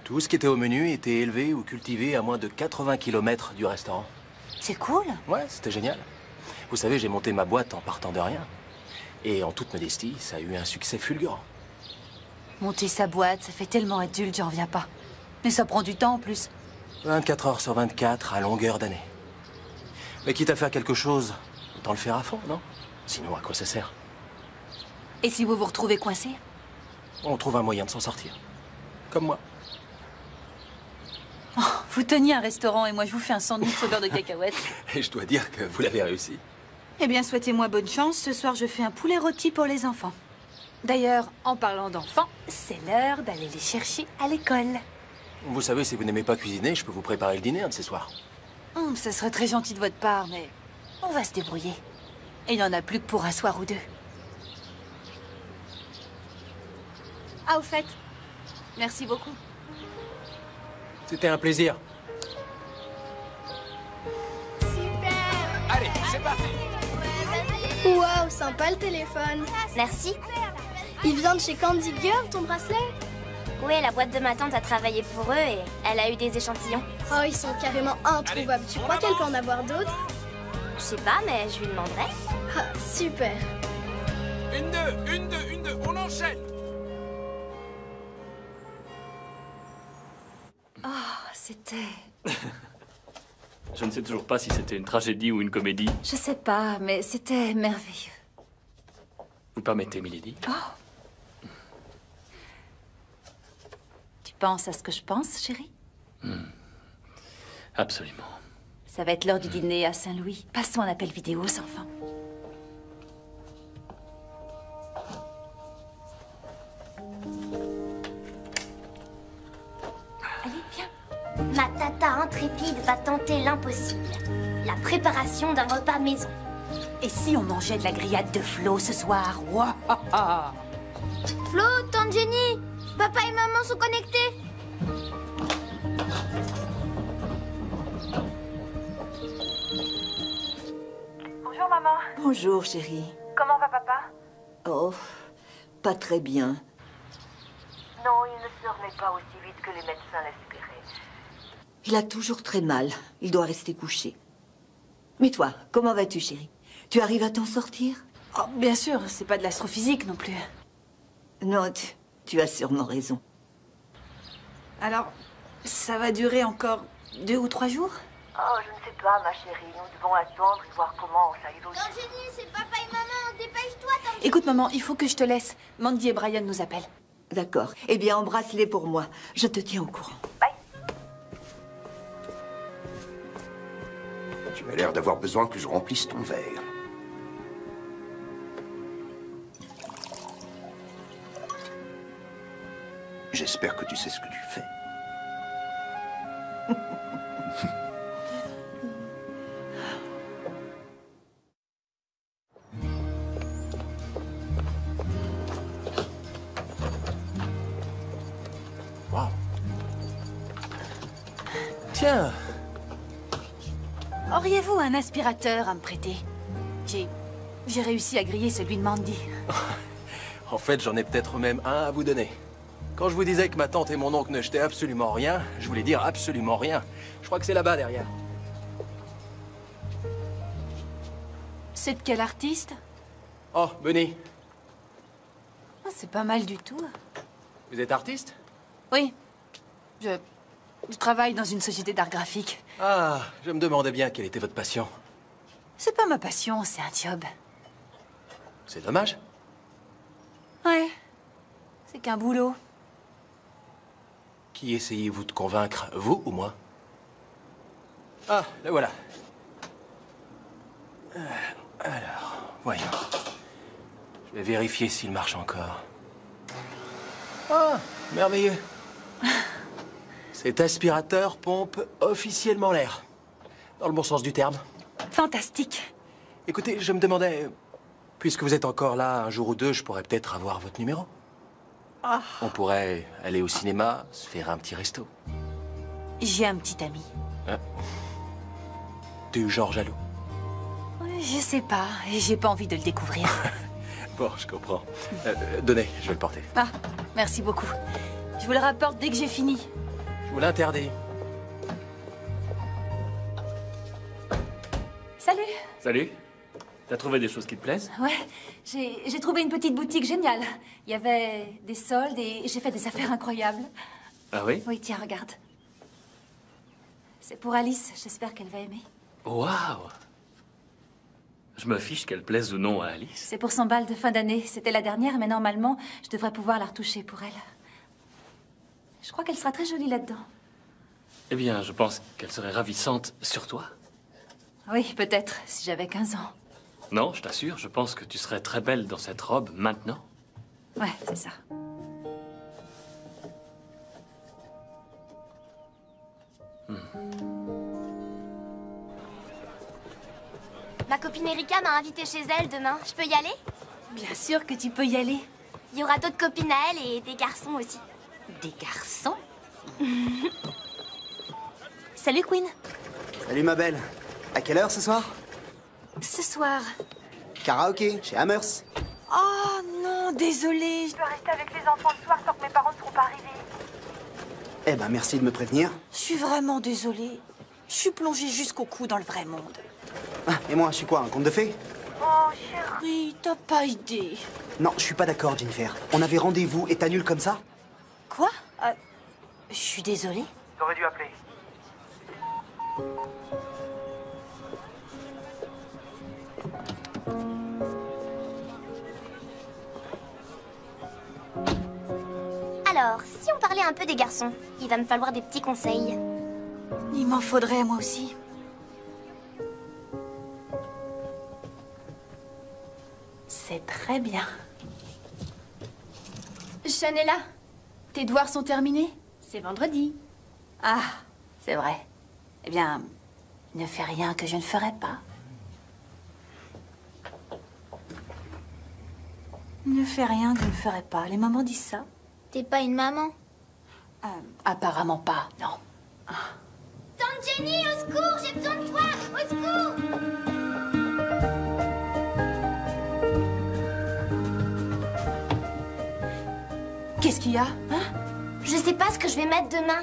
Tout ce qui était au menu était élevé ou cultivé à moins de 80 km du restaurant. C'est cool. Ouais, c'était génial. Vous savez, j'ai monté ma boîte en partant de rien. Et en toute modestie, ça a eu un succès fulgurant. Monter sa boîte, ça fait tellement adulte, j'en reviens pas. Mais ça prend du temps en plus. 24 heures sur 24, à longueur d'année. Mais quitte à faire quelque chose, autant le faire à fond, non? Sinon, à quoi ça sert? Et si vous vous retrouvez coincé? On trouve un moyen de s'en sortir. Comme moi. Oh, vous teniez un restaurant et moi je vous fais un sandwich au beurre de cacahuètes. Et je dois dire que vous l'avez réussi. Eh bien, souhaitez-moi bonne chance. Ce soir, je fais un poulet rôti pour les enfants. D'ailleurs, en parlant d'enfants, c'est l'heure d'aller les chercher à l'école. Vous savez, si vous n'aimez pas cuisiner, je peux vous préparer le dîner un de ces soirs. Ça serait très gentil de votre part, mais on va se débrouiller. Et il n'y en a plus que pour un soir ou deux. Ah, au fait, merci beaucoup. C'était un plaisir. Allez, c'est parti. Waouh, sympa le téléphone. Merci. Il vient de chez Candy Girl, ton bracelet? Oui, la boîte de ma tante a travaillé pour eux et elle a eu des échantillons. Oh, ils sont carrément introuvables. Tu crois qu'elle peut en avoir d'autres? Je sais pas, mais je lui demanderai. Ah, super. Une, deux, on enchaîne. Oh, c'était... Je ne sais toujours pas si c'était une tragédie ou une comédie. Je sais pas, mais c'était merveilleux. Vous permettez, Milady? Oh. Tu penses à ce que je pense, chérie? Absolument. Ça va être l'heure du dîner à Saint-Louis. Passons un appel vidéo sans fin. Allez, viens. Ma tata intrépide va tenter l'impossible. La préparation d'un repas maison. Et si on mangeait de la grillade de Flo ce soir? Ouah. Flo, tante Jenny, papa et maman sont connectés. Bonjour, maman. Bonjour, chérie. Comment va papa? Oh, pas très bien. Non, il ne se remet pas aussi vite que les médecins l'espéraient. Il a toujours très mal. Il doit rester couché. Mais toi, comment vas-tu, chérie? Tu arrives à t'en sortir? Oh, bien sûr, c'est pas de l'astrophysique non plus. Non, tu as sûrement raison. Alors, ça va durer encore 2 ou 3 jours? Oh, je ne sais pas, ma chérie. Nous devons attendre et voir comment ça évolue. Tante Jenny, c'est papa et maman. Dépêche-toi, tante Jenny. Écoute, maman, il faut que je te laisse. Mandy et Brian nous appellent. D'accord. Eh bien, embrasse-les pour moi. Je te tiens au courant. Bye. Tu as l'air d'avoir besoin que je remplisse ton verre. J'espère que tu sais ce que tu fais. Wow. Tiens, Auriez-vous un aspirateur à me prêter? J'ai réussi à griller celui de Mandy. en fait, j'en ai peut-être même un à vous donner. Quand je vous disais que ma tante et mon oncle ne jetaient absolument rien, je voulais dire absolument rien. Je crois que c'est là-bas, derrière. C'est de quel artiste? Oh, Bunny, Oh, c'est pas mal du tout. vous êtes artiste? Oui. Je travaille dans une société d'art graphique. Ah, je me demandais bien quelle était votre passion. C'est pas ma passion, c'est un job. C'est dommage. Ouais. C'est qu'un boulot. Qui essayez-vous de convaincre, vous ou moi? Ah, le voilà. Alors, voyons. Je vais vérifier s'il marche encore. Ah, merveilleux. Cet aspirateur pompe officiellement l'air. Dans le bon sens du terme. Fantastique. Écoutez, je me demandais, puisque vous êtes encore là un jour ou deux, je pourrais peut-être avoir votre numéro. Ah. On pourrait aller au cinéma, se faire un petit resto. J'ai un petit ami. Du genre jaloux. Je sais pas, j'ai pas envie de le découvrir. Bon, je comprends. Donnez, je vais le porter. Ah, merci beaucoup. Je vous le rapporte dès que j'ai fini. Je vous l'interdis. Salut. Salut. T'as trouvé des choses qui te plaisent? Ouais, j'ai trouvé une petite boutique géniale. Il y avait des soldes et j'ai fait des affaires incroyables. Ah oui? Oui, tiens, regarde. C'est pour Alice, j'espère qu'elle va aimer. Waouh! Je me fiche qu'elle plaise ou non à Alice. C'est pour son bal de fin d'année. C'était la dernière, mais normalement, je devrais pouvoir la retoucher pour elle. Je crois qu'elle sera très jolie là-dedans. Eh bien, je pense qu'elle serait ravissante sur toi. Oui, peut-être, si j'avais 15 ans. Non, je t'assure, je pense que tu serais très belle dans cette robe maintenant. Ouais, c'est ça. Ma copine Erika m'a invitée chez elle demain. Je peux y aller? Bien sûr que tu peux y aller. Il y aura d'autres copines à elle et des garçons aussi. Des garçons? Salut, Queen. Salut ma belle. À quelle heure ce soir? Ce soir. Karaoké, chez Hammers. Oh non, désolée. Je dois rester avec les enfants le soir tant que mes parents ne seront pas arrivés. Eh ben merci de me prévenir. Je suis vraiment désolée. Je suis plongée jusqu'au cou dans le vrai monde. Ah, et moi, je suis quoi, un conte de fées? Oh, chérie. T'as pas idée. Non, je suis pas d'accord, Jennifer. On avait rendez-vous et t'annules comme ça? Quoi? Je suis désolée. T'aurais dû appeler. Alors, si on parlait un peu des garçons, il va me falloir des petits conseils. Il m'en faudrait, moi aussi. C'est très bien. Chanella, tes devoirs sont terminés? C'est vendredi. Ah, c'est vrai. Eh bien, ne fais rien que je ne ferai pas. Ne fais rien que je ne ferai pas. Les mamans disent ça. T'es pas une maman? Apparemment pas, non. Tante Jenny, au secours, j'ai besoin de toi! Au secours! Qu'est-ce qu'il y a, hein? Je sais pas ce que je vais mettre demain.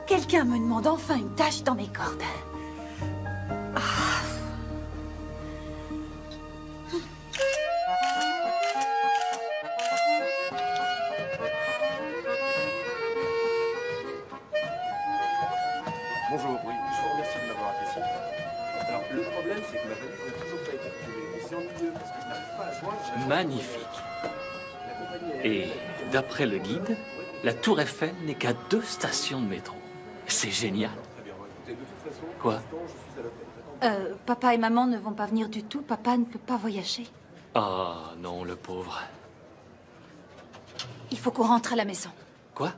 Quelqu'un me demande enfin une tâche dans mes cordes. Bonjour, oui, je vous remercie de m'avoir apprécié. Alors, le problème, c'est que ma valise n'a toujours pas été retrouvée. Et c'est ennuyeux parce que je n'arrive pas à joindre... Magnifique. Et d'après le guide, la Tour Eiffel n'est qu'à 2 stations de métro. C'est génial. Quoi? Papa et maman ne vont pas venir du tout. Papa ne peut pas voyager. Oh non, le pauvre. Il faut qu'on rentre à la maison. Quoi?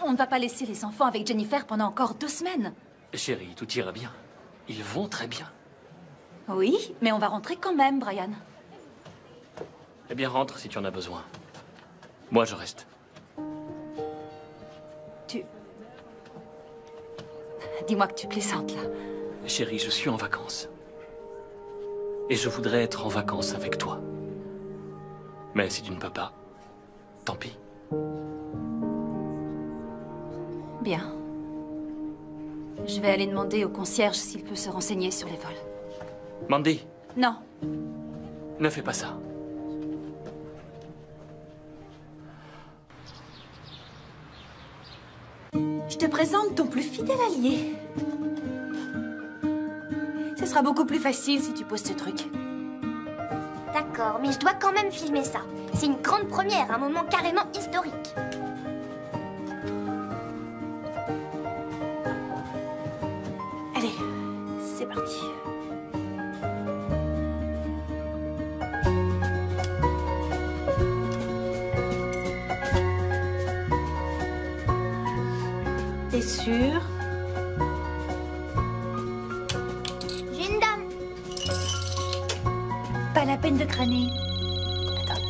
On ne va pas laisser les enfants avec Jennifer pendant encore 2 semaines. Chérie, tout ira bien. Ils vont très bien. Oui, mais on va rentrer quand même, Brian. Eh bien, rentre si tu en as besoin. Moi, je reste. Dis-moi que tu plaisantes, là. Chérie, je suis en vacances. Et je voudrais être en vacances avec toi. Mais si tu ne peux pas, tant pis. Bien. Je vais aller demander au concierge s'il peut se renseigner sur les vols. Mandy, Non. ne fais pas ça. Je te présente ton plus fidèle allié. Ce sera beaucoup plus facile si tu poses ce truc. D'accord, mais je dois quand même filmer ça. C'est une grande première, un moment carrément historique. Allez, c'est parti. T'es sûre? J'ai une dame. Pas la peine de crâner. Attends.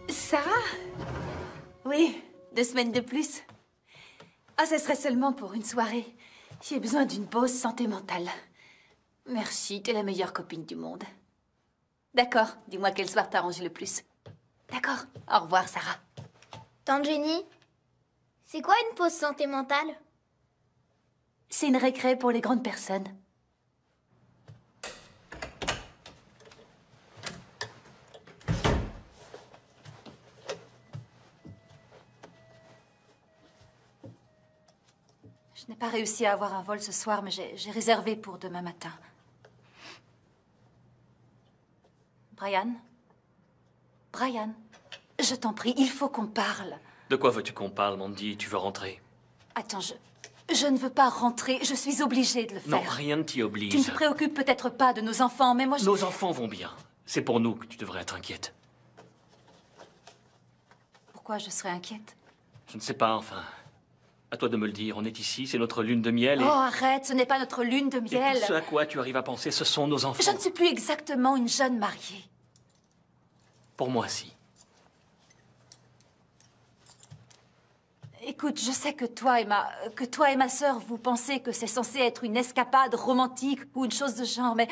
Sarah? Oui, 2 semaines de plus. Ah, ce serait seulement pour une soirée. J'ai besoin d'une pause santé mentale. Merci, t'es la meilleure copine du monde. D'accord, dis-moi quel soir t'arrange le plus. D'accord, au revoir, Sarah. Tante Jenny, c'est quoi une pause santé mentale? C'est une récré pour les grandes personnes. Je n'ai pas réussi à avoir un vol ce soir, mais j'ai réservé pour demain matin. Brian? Brian, je t'en prie, il faut qu'on parle. De quoi veux-tu qu'on parle, Mandy? Tu veux rentrer? Attends, je ne veux pas rentrer. Je suis obligée de le faire. Non, rien ne t'y oblige. Tu ne te préoccupes peut-être pas de nos enfants, mais moi je... Nos enfants vont bien. C'est pour nous que tu devrais être inquiète. Pourquoi je serais inquiète? Je ne sais pas, enfin... À toi de me le dire. On est ici, c'est notre lune de miel et... Oh, arrête, ce n'est pas notre lune de miel. Et tout ce à quoi tu arrives à penser, ce sont nos enfants. Je ne suis plus exactement une jeune mariée. Pour moi, si. Écoute, je sais que toi et ma sœur, vous pensez que c'est censé être une escapade romantique ou une chose de genre, mais...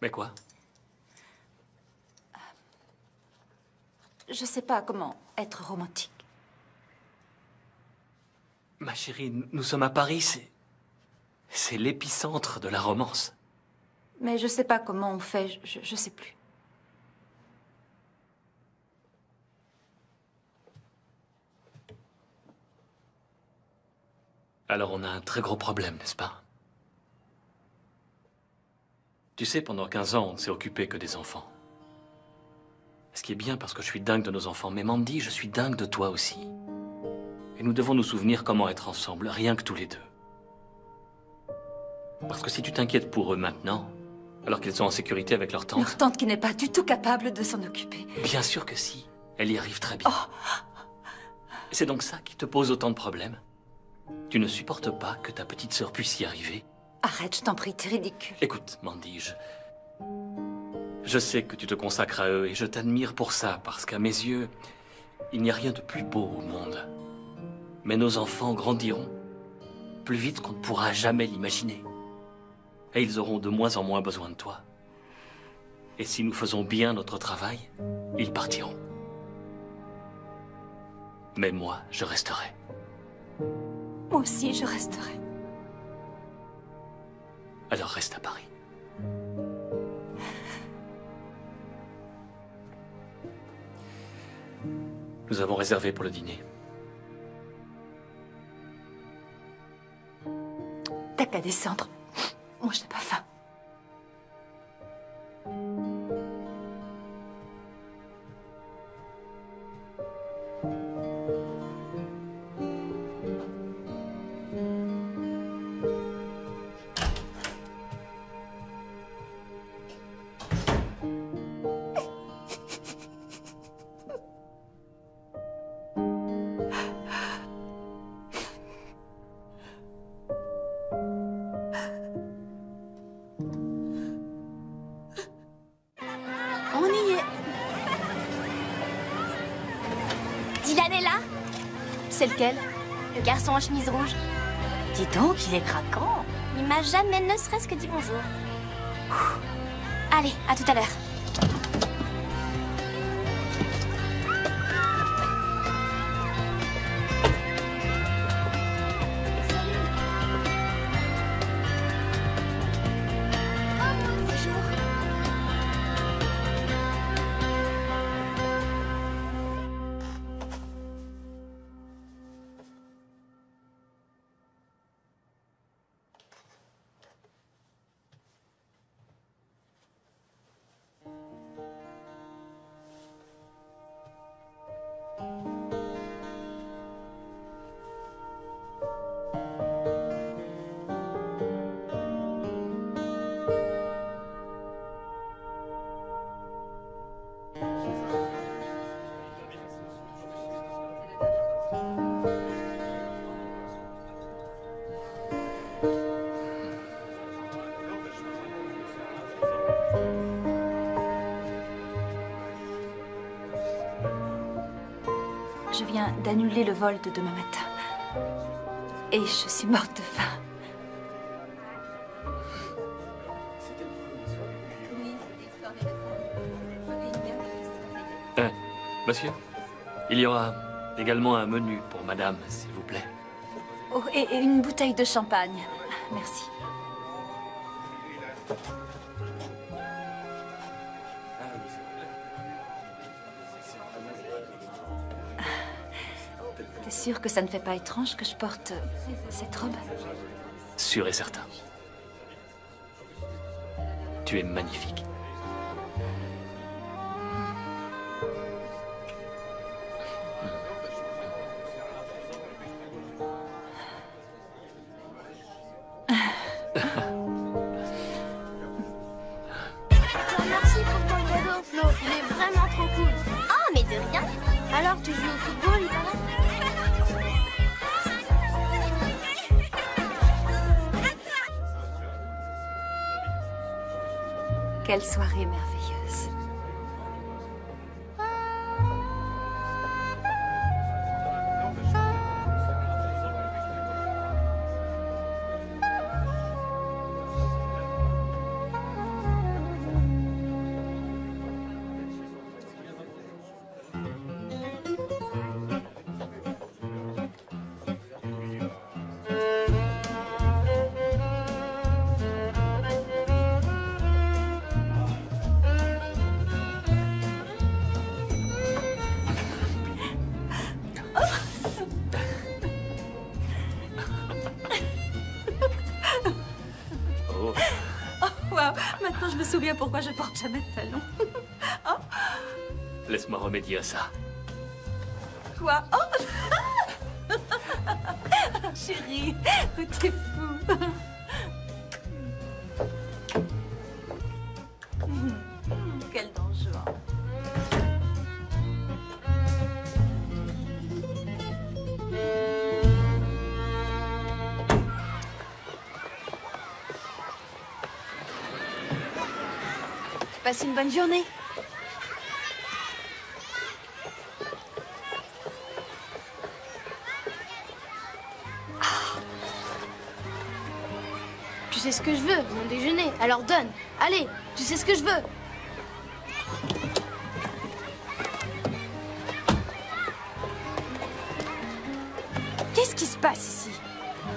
Mais quoi? Je sais pas comment être romantique. Ma chérie, nous sommes à Paris, c'est l'épicentre de la romance. Mais je sais pas comment on fait, je sais plus. Alors on a un très gros problème, n'est-ce pas? Tu sais, pendant 15 ans, on ne s'est occupé que des enfants. Ce qui est bien parce que je suis dingue de nos enfants. Mais Mandy, je suis dingue de toi aussi. Et nous devons nous souvenir comment être ensemble, rien que tous les deux. Parce que si tu t'inquiètes pour eux maintenant, alors qu'ils sont en sécurité avec leur tante... Leur tante qui n'est pas du tout capable de s'en occuper. Bien sûr que si. Elle y arrive très bien. C'est donc ça qui te pose autant de problèmes? Tu ne supportes pas que ta petite sœur puisse y arriver? Arrête, je t'en prie, t'es ridicule. Écoute, Mandy, je sais que tu te consacres à eux et je t'admire pour ça, parce qu'à mes yeux, il n'y a rien de plus beau au monde. Mais nos enfants grandiront plus vite qu'on ne pourra jamais l'imaginer. Et ils auront de moins en moins besoin de toi. Et si nous faisons bien notre travail, ils partiront. Mais moi, je resterai. Moi aussi, je resterai. Alors reste à Paris. Nous avons réservé pour le dîner. T'as qu'à descendre. Moi, je n'ai pas faim. On y est. Dylan est là? C'est lequel? Le garçon en chemise rouge. Dis donc, il est craquant. Il m'a jamais ne serait-ce que dit bonjour. Allez, à tout à l'heure. Je viens d'annuler le vol de demain matin. Et je suis morte de faim. Monsieur, il y aura également un menu pour madame, s'il vous plaît. Oh, et une bouteille de champagne. Merci. T'es sûr que ça ne fait pas étrange que je porte cette robe? Sûr et certain. Tu es magnifique. Merci pour ton cadeau, Flo. Il est vraiment trop cool. Ah, mais de rien. Alors, tu joues au football, il paraît? Quelle soirée merveilleuse. Maintenant, je me souviens pourquoi je porte jamais de talons. Oh. Laisse-moi remédier à ça. Quoi? Oh. Chérie, t'es fou. Passe une bonne journée. Tu sais ce que je veux, mon déjeuner. Alors donne. Allez, tu sais ce que je veux. Qu'est-ce qui se passe ici?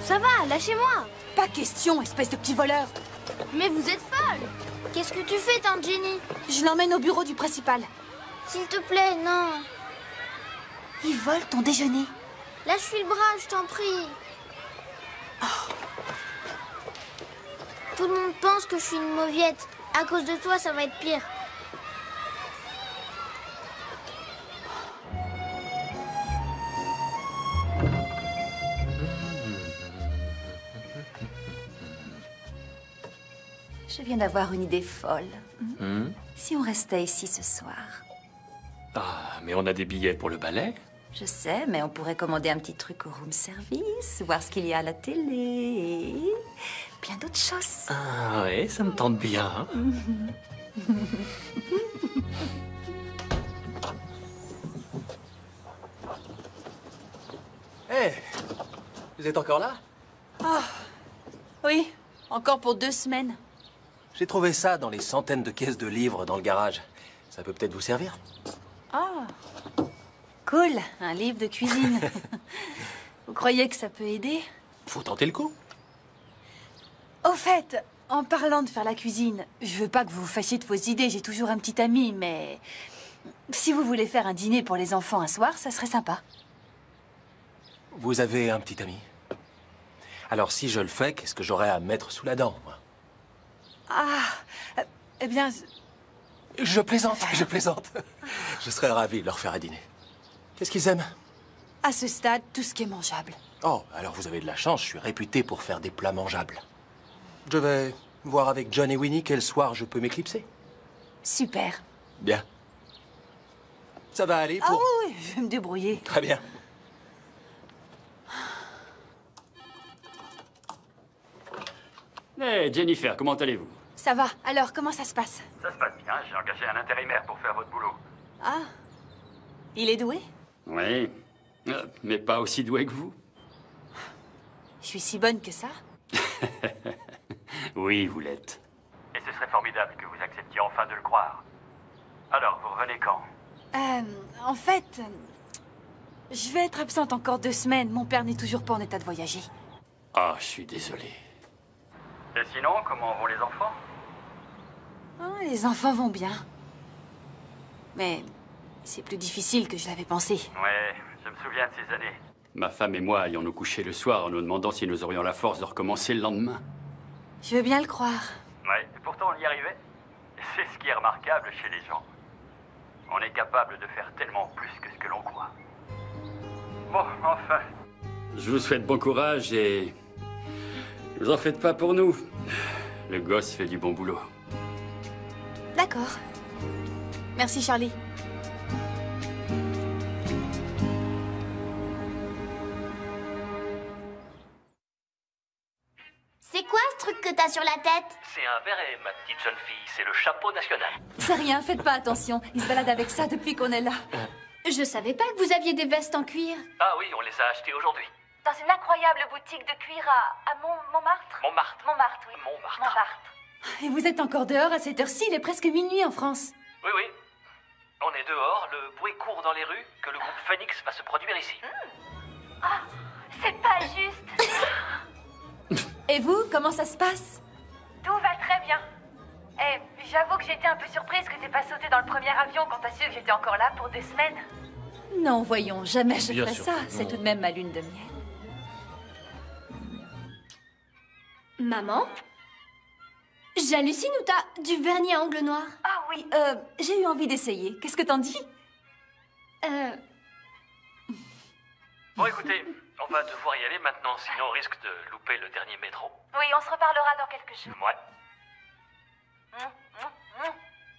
Ça va, lâchez-moi. Pas question, espèce de petit voleur. Mais vous êtes folle. Qu'est-ce que tu fais, tante Jenny? Je l'emmène au bureau du principal. S'il te plaît, non. Il vole ton déjeuner. Lâche-lui le bras, je t'en prie. Tout le monde pense que je suis une mauviette. À cause de toi, ça va être pire. Je viens d'avoir une idée folle. Si on restait ici ce soir? Ah, mais on a des billets pour le ballet. Je sais, mais on pourrait commander un petit truc au room service, voir ce qu'il y a à la télé et plein d'autres choses. Ah ouais, ça me tente bien. Hé, vous êtes encore là? Ah, oui, encore pour 2 semaines. J'ai trouvé ça dans les centaines de caisses de livres dans le garage. Ça peut peut-être vous servir? Ah, cool, un livre de cuisine. Vous croyez que ça peut aider? Faut tenter le coup. Au fait, en parlant de faire la cuisine, je veux pas que vous vous fâchiez de vos idées, j'ai toujours un petit ami, mais si vous voulez faire un dîner pour les enfants un soir, ça serait sympa. Vous avez un petit ami? Alors si je le fais, qu'est-ce que j'aurais à mettre sous la dent, moi? Ah, eh bien... Je plaisante, je plaisante. Je serais ravi de leur faire un dîner. Qu'est-ce qu'ils aiment? À ce stade, tout ce qui est mangeable. Oh, alors vous avez de la chance, je suis réputé pour faire des plats mangeables. Je vais voir avec John et Winnie quel soir je peux m'éclipser. Super. Bien. Ça va aller pour... Ah oui, je vais me débrouiller. Très bien. Hé, Jennifer, comment allez-vous? Ça va. Alors, comment ça se passe? Ça se passe bien, j'ai engagé un intérimaire pour faire votre boulot. Ah, il est doué? Oui, mais pas aussi doué que vous. Je suis si bonne que ça? Oui, vous l'êtes. Et ce serait formidable que vous acceptiez enfin de le croire. Alors, vous revenez quand? En fait, je vais être absente encore 2 semaines. Mon père n'est toujours pas en état de voyager. Ah, je suis désolé. Et sinon, comment vont les enfants? Oh, les enfants vont bien. Mais c'est plus difficile que je l'avais pensé. Ouais, je me souviens de ces années. Ma femme et moi allions nous coucher le soir en nous demandant si nous aurions la force de recommencer le lendemain. Je veux bien le croire. Ouais, et pourtant on y arrivait. C'est ce qui est remarquable chez les gens. On est capable de faire tellement plus que ce que l'on croit. Bon, enfin. Je vous souhaite bon courage et... vous en faites pas pour nous. Le gosse fait du bon boulot. D'accord. Merci, Charlie. C'est quoi ce truc que t'as sur la tête? C'est un béret, ma petite jeune fille. C'est le chapeau national. C'est rien, faites pas attention. Il se balade avec ça depuis qu'on est là. Je savais pas que vous aviez des vestes en cuir. Ah oui, on les a achetées aujourd'hui. Dans une incroyable boutique de cuir à Montmartre. Montmartre. Oui. Montmartre. Et vous êtes encore dehors à cette heure-ci? Il est presque minuit en France. Oui, oui. On est dehors, le bruit court dans les rues, que le groupe Phoenix va se produire ici. Ah, c'est pas juste. Et vous, comment ça se passe? Tout va très bien. Et j'avoue que j'étais un peu surprise que t'aies pas sauté dans le premier avion quand t'as su que j'étais encore là pour 2 semaines. Non, voyons, jamais je Bien ferais sûr ça. que non. C'est tout de même ma lune de miel. Maman? J'hallucine ou t'as du vernis à ongles noirs? Ah oui, j'ai eu envie d'essayer. Qu'est-ce que t'en dis? Bon, écoutez, on va devoir y aller maintenant, sinon on risque de louper le dernier métro. Oui, on se reparlera dans quelques jours. Ouais.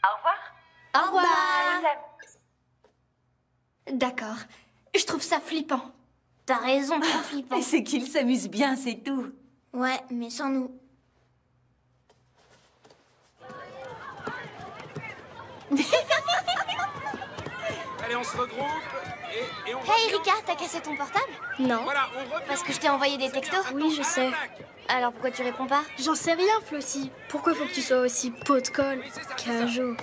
Au revoir. Au revoir. Je vous aime. D'accord. Je trouve ça flippant. T'as raison, trop flippant. C'est qu'il s'amuse bien, c'est tout. Ouais, mais sans nous. Allez, on se regroupe et on... Hey Erika, t'as cassé ton portable? Non. Voilà, on revient. Parce que je t'ai envoyé des textos? Oui, je sais. Alors pourquoi tu réponds pas? J'en sais rien, Flossie. Pourquoi faut que tu sois aussi pot de colle? Cajo.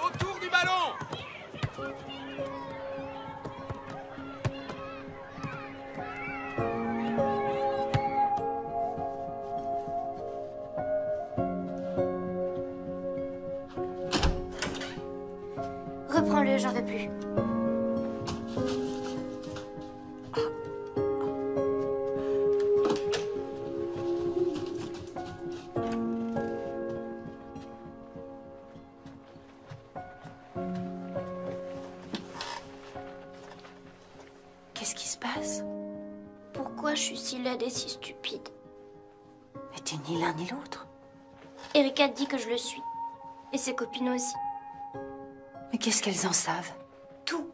Autour du ballon. Reprends-le, j'en veux plus. Qu'est-ce qui se passe? Pourquoi je suis si laide et si stupide? Mais t'es ni l'un ni l'autre. Erika dit que je le suis. Et ses copines aussi. Mais qu'est-ce qu'elles en savent? Tout.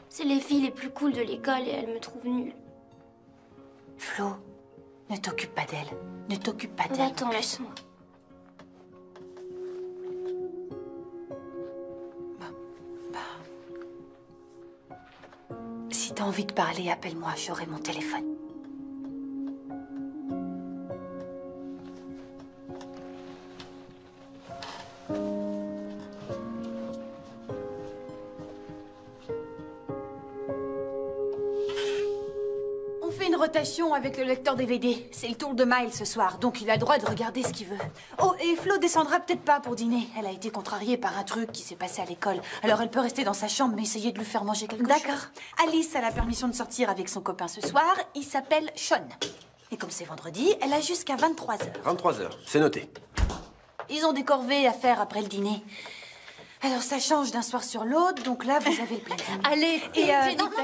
C'est les filles les plus cool de l'école et elles me trouvent nulle. Flo, ne t'occupe pas d'elle. Ne t'occupe pas d'elle. Va-t'en, laisse-moi. Si t'as envie de parler, appelle-moi, j'aurai mon téléphone. On fait une rotation avec le lecteur DVD. C'est le tour de Miles ce soir, donc il a le droit de regarder ce qu'il veut. Oh, et Flo descendra peut-être pas pour dîner. Elle a été contrariée par un truc qui s'est passé à l'école. Alors elle peut rester dans sa chambre, mais essayer de lui faire manger quelque chose. D'accord. Alice a la permission de sortir avec son copain ce soir. Il s'appelle Sean. Et comme c'est vendredi, elle a jusqu'à 23h. 23h, c'est noté. Ils ont des corvées à faire après le dîner. Alors ça change d'un soir sur l'autre, donc là vous avez le planning. Allez, Et non, c'est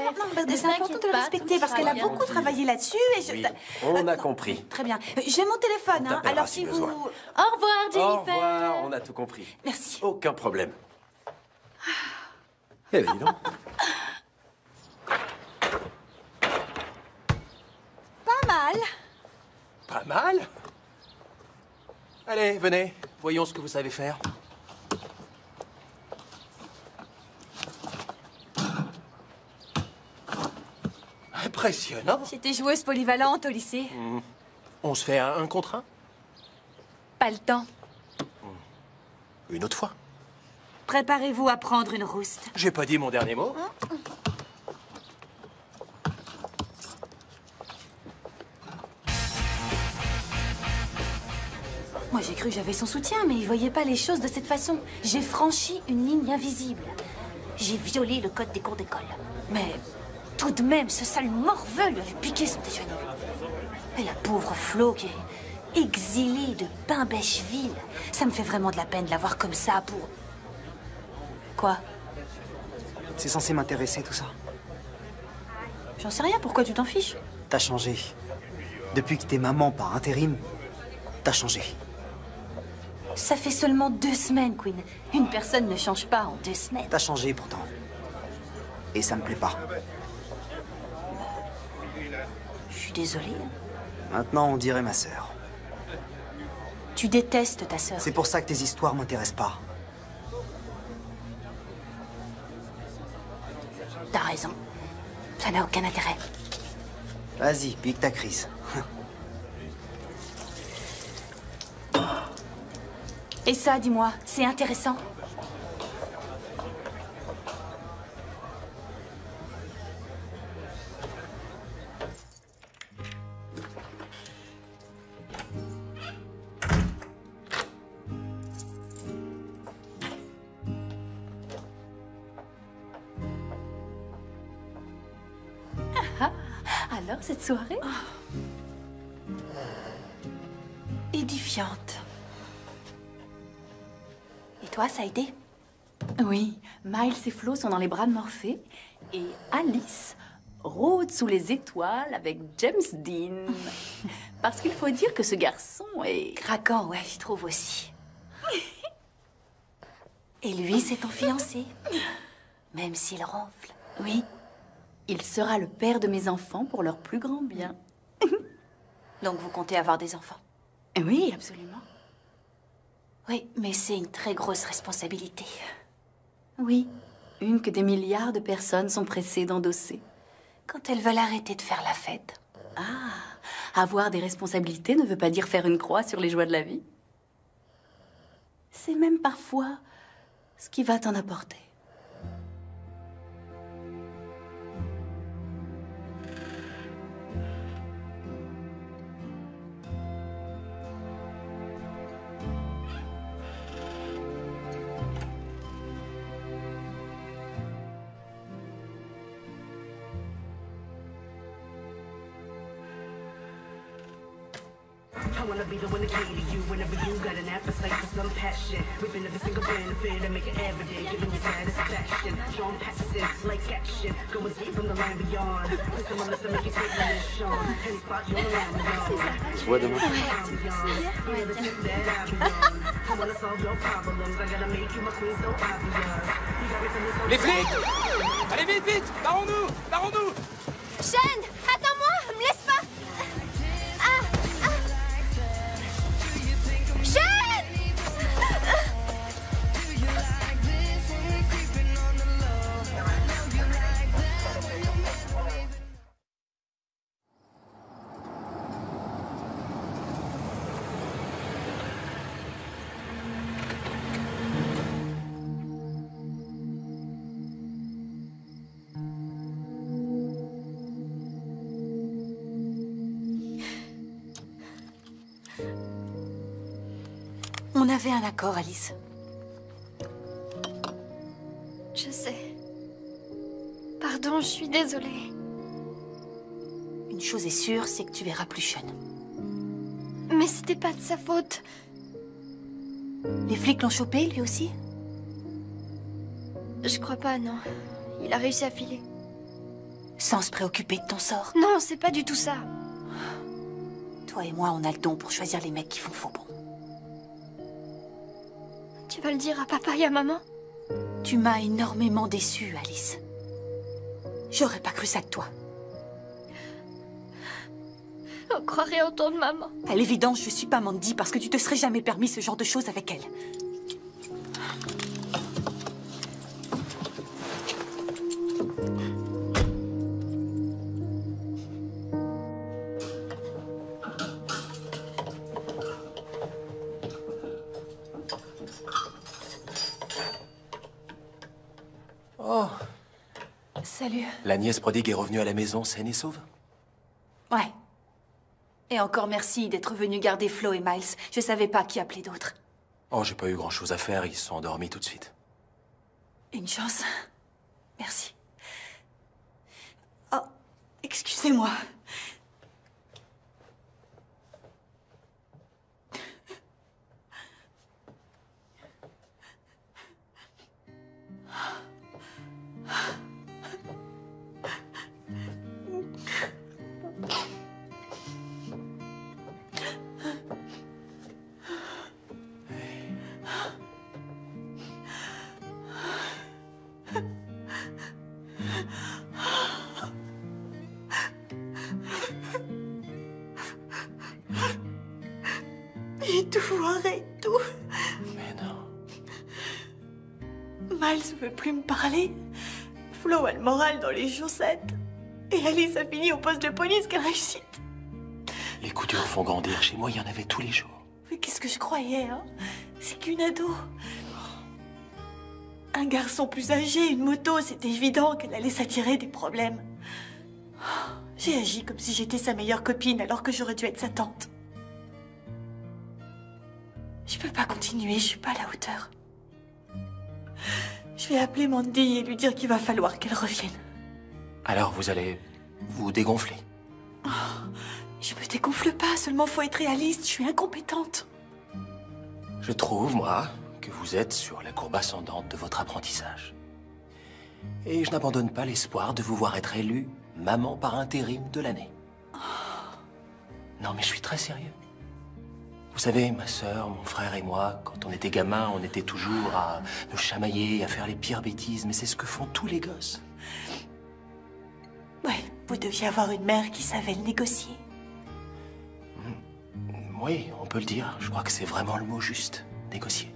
important de le respecter parce qu'elle a beaucoup travaillé là-dessus et je... Oui, on a compris. Très bien. J'ai mon téléphone, hein. Alors si vous... besoin. Au revoir, Jennifer. Au revoir, on a tout compris. Merci. Aucun problème. Évident. Pas mal. Pas mal. Allez, venez, voyons ce que vous savez faire. Impressionnant. J'étais joueuse polyvalente au lycée. On se fait un contre un? Pas le temps. Une autre fois. Préparez-vous à prendre une rouste. J'ai pas dit mon dernier mot. Moi, j'ai cru que j'avais son soutien, mais il voyait pas les choses de cette façon. J'ai franchi une ligne invisible. J'ai violé le code des cours d'école. Mais tout de même, ce sale morveux lui avait piqué son déjeuner. Et la pauvre Flo qui est exilée de Pain-Bêcheville. Ça me fait vraiment de la peine de la voir comme ça pour... Quoi? C'est censé m'intéresser tout ça. J'en sais rien, pourquoi tu t'en fiches? T'as changé. Depuis que t'es maman par intérim, t'as changé. Ça fait seulement 2 semaines, Queen. Une personne ne change pas en 2 semaines. T'as changé pourtant. Et ça me plaît pas. Je suis désolée. Maintenant, on dirait ma sœur. Tu détestes ta sœur. C'est pour ça que tes histoires m'intéressent pas. T'as raison. Ça n'a aucun intérêt. Vas-y, pique ta crise. Et ça, dis-moi, c'est intéressant? Alors, cette soirée? Édifiante. Et toi, ça a été? Oui, Miles et Flo sont dans les bras de Morphée et Alice rôde sous les étoiles avec James Dean. Parce qu'il faut dire que ce garçon est... Craquant, ouais, je trouve aussi. Et lui, c'est ton fiancé. Même s'il ronfle. Oui, il sera le père de mes enfants pour leur plus grand bien. Donc vous comptez avoir des enfants? Oui, absolument. Oui, mais c'est une très grosse responsabilité. Oui, une que des milliards de personnes sont pressées d'endosser. Quand elles veulent arrêter de faire la fête. Ah, avoir des responsabilités ne veut pas dire faire une croix sur les joies de la vie. C'est même parfois ce qui va t'en apporter. I wanna be the one to cater to you whenever you got an appetite for some passion. Ripping every single benefit and make it evident, giving you satisfaction. Sean Paxton, like action, go escape from the land beyond. Listen, Melissa, make you take my Sean. Any spot you wanna land beyond. Se voit demain. I wanna solve your problems. I gotta make you my queen so obvious. Les flics! Allez vite, vite! Barrons-nous! Barrons-nous! Sean, attends-moi, me laisse pas. On avait un accord, Alice. Je sais. Pardon, je suis désolée. Une chose est sûre, c'est que tu verras plus Sean. Mais c'était pas de sa faute. Les flics l'ont chopé, lui aussi? Je crois pas, non. Il a réussi à filer. Sans se préoccuper de ton sort? Non, c'est pas du tout ça. Toi et moi, on a le don pour choisir les mecs qui font faux bon. Tu vas le dire à papa et à maman? Tu m'as énormément déçue, Alice. J'aurais pas cru ça de toi. On croirait entendre maman. À l'évidence, je suis pas Mandy parce que tu te serais jamais permis ce genre de choses avec elle. Oh. Salut. La nièce prodigue est revenue à la maison saine et sauve? Ouais. Et encore merci d'être venu garder Flo et Miles. Je savais pas qui appeler d'autre. Oh, j'ai pas eu grand-chose à faire, ils se sont endormis tout de suite. Une chance. Merci. Oh, excusez-moi. J'ai tout foiré, tout. Mais non. Miles veut plus me parler. Flo a le moral dans les chaussettes. Et Alice a fini au poste de police, quelle réussite. Les coups durs font grandir. Chez moi, il y en avait tous les jours. Mais qu'est-ce que je croyais, hein? C'est qu'une ado. Un garçon plus âgé, une moto, c'était évident qu'elle allait s'attirer des problèmes. J'ai agi comme si j'étais sa meilleure copine alors que j'aurais dû être sa tante. Je peux pas continuer, je suis pas à la hauteur. Je vais appeler Mandy et lui dire qu'il va falloir qu'elle revienne. Alors vous allez vous dégonfler? Oh, je me dégonfle pas, seulement faut être réaliste, je suis incompétente. Je trouve, moi, que vous êtes sur la courbe ascendante de votre apprentissage. Et je n'abandonne pas l'espoir de vous voir être élue maman par intérim de l'année. Non, mais je suis très sérieux. Vous savez, ma sœur, mon frère et moi, quand on était gamins, on était toujours à nous chamailler, à faire les pires bêtises, mais c'est ce que font tous les gosses. Ouais, vous deviez avoir une mère qui savait le négocier. Oui, on peut le dire. Je crois que c'est vraiment le mot juste. Négocier.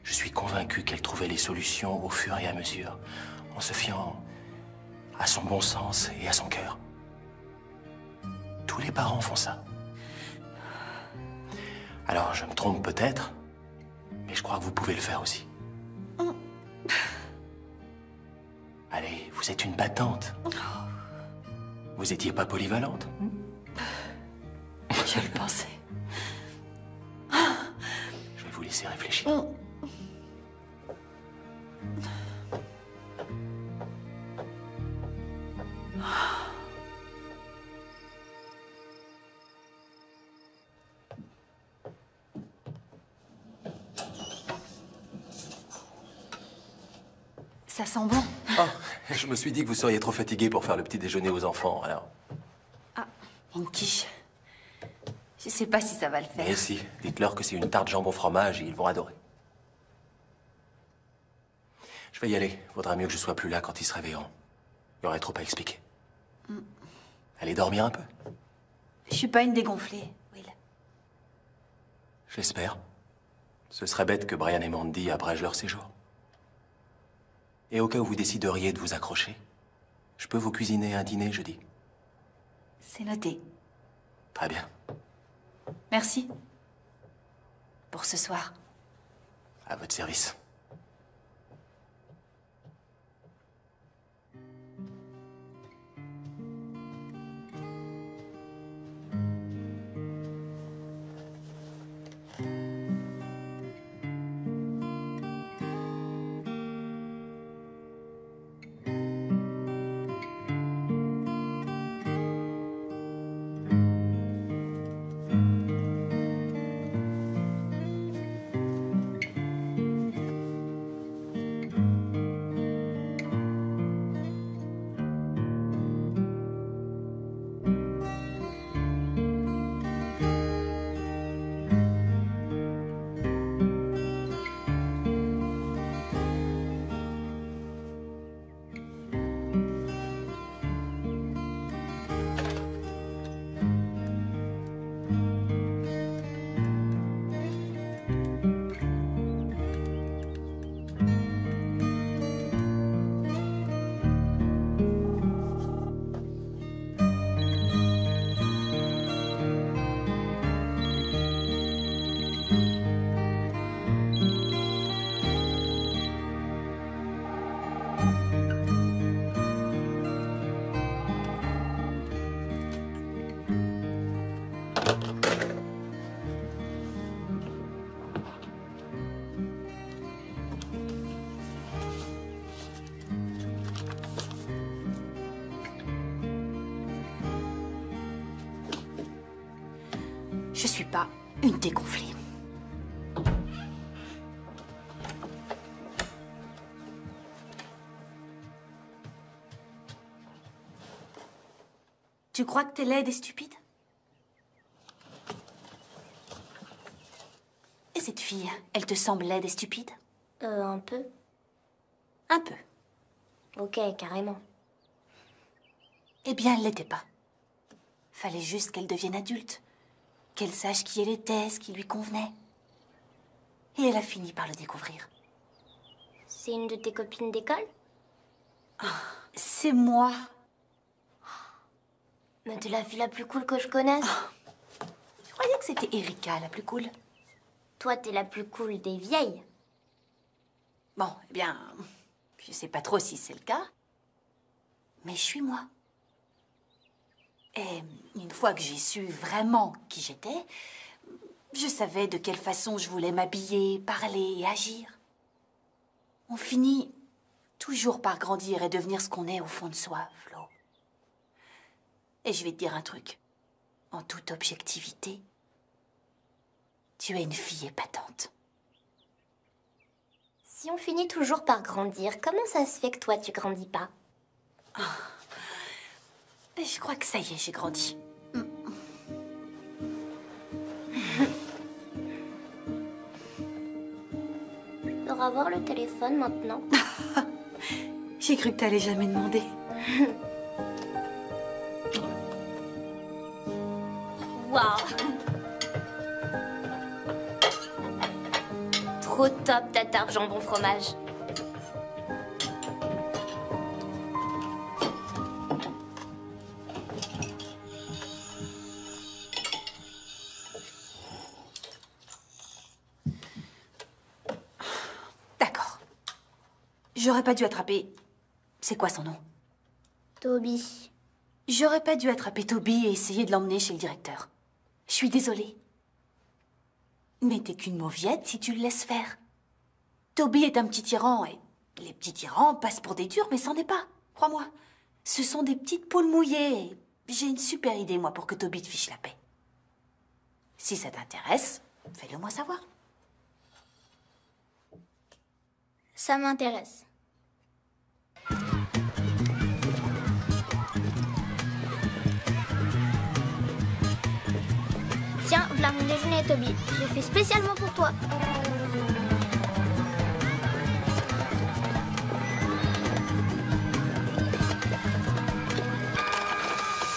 Je suis convaincu qu'elle trouvait les solutions au fur et à mesure, en se fiant à son bon sens et à son cœur. Tous les parents font ça. Alors, je me trompe peut-être, mais je crois que vous pouvez le faire aussi. Allez, vous êtes une battante. Vous étiez pas polyvalente? Je le pensais. Je vais vous laisser réfléchir. Ça sent bon. Oh, je me suis dit que vous seriez trop fatigué pour faire le petit déjeuner aux enfants, alors. Ah, une quiche. Je sais pas si ça va le faire. Et si, dites-leur que c'est une tarte jambon fromage et ils vont adorer. Je vais y aller. Vaudra mieux que je sois plus là quand ils se réveilleront. Il y aurait trop à expliquer. Allez dormir un peu. Je suis pas une dégonflée, Will. J'espère. Ce serait bête que Brian et Mandy abrègent leur séjour. Et au cas où vous décideriez de vous accrocher, je peux vous cuisiner un dîner jeudi. C'est noté. Très bien. Merci. Pour ce soir. À votre service. Je suis pas une dégonflée. Tu crois que t'es laide et stupide? Et cette fille, elle te semble laide et stupide? Un peu. Un peu. Ok, carrément. Eh bien, elle l'était pas. Fallait juste qu'elle devienne adulte. Qu'elle sache qui elle était, ce qui lui convenait. Et elle a fini par le découvrir. C'est une de tes copines d'école? C'est moi. Mais t'es la fille la plus cool que je connaisse. Je croyais que c'était Erika, la plus cool. Toi, t'es la plus cool des vieilles. Bon, eh bien, je sais pas trop si c'est le cas. Mais je suis moi. Et une fois que j'ai su vraiment qui j'étais, je savais de quelle façon je voulais m'habiller, parler et agir. On finit toujours par grandir et devenir ce qu'on est au fond de soi, Flo. Et je vais te dire un truc. En toute objectivité, tu es une fille épatante. Si on finit toujours par grandir, comment ça se fait que toi, tu grandis pas? Je crois que ça y est, j'ai grandi. Je peux avoir le téléphone maintenant? J'ai cru que t'allais jamais demander. Waouh! Trop trop top ta tarte jambon fromage. D'accord. J'aurais pas dû attraper... C'est quoi son nom? Toby. J'aurais pas dû attraper Toby et essayer de l'emmener chez le directeur. Je suis désolée. Mais t'es qu'une mauviette si tu le laisses faire. Toby est un petit tyran et les petits tyrans passent pour des durs, mais c'en est pas, crois-moi. Ce sont des petites poules mouillées. J'ai une super idée, moi, pour que Toby te fiche la paix. Si ça t'intéresse, fais-le moi savoir. Ça m'intéresse. Tiens, voilà mon déjeuner, Toby. J'ai fait spécialement pour toi.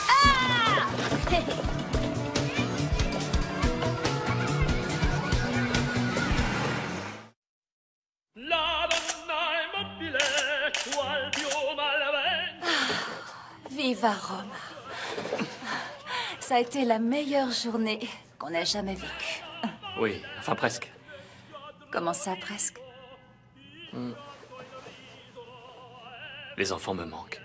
Ah! Viva Roma. Ça a été la meilleure journée qu'on a jamais vécue. Oui, enfin presque. Comment ça, presque? Les enfants me manquent.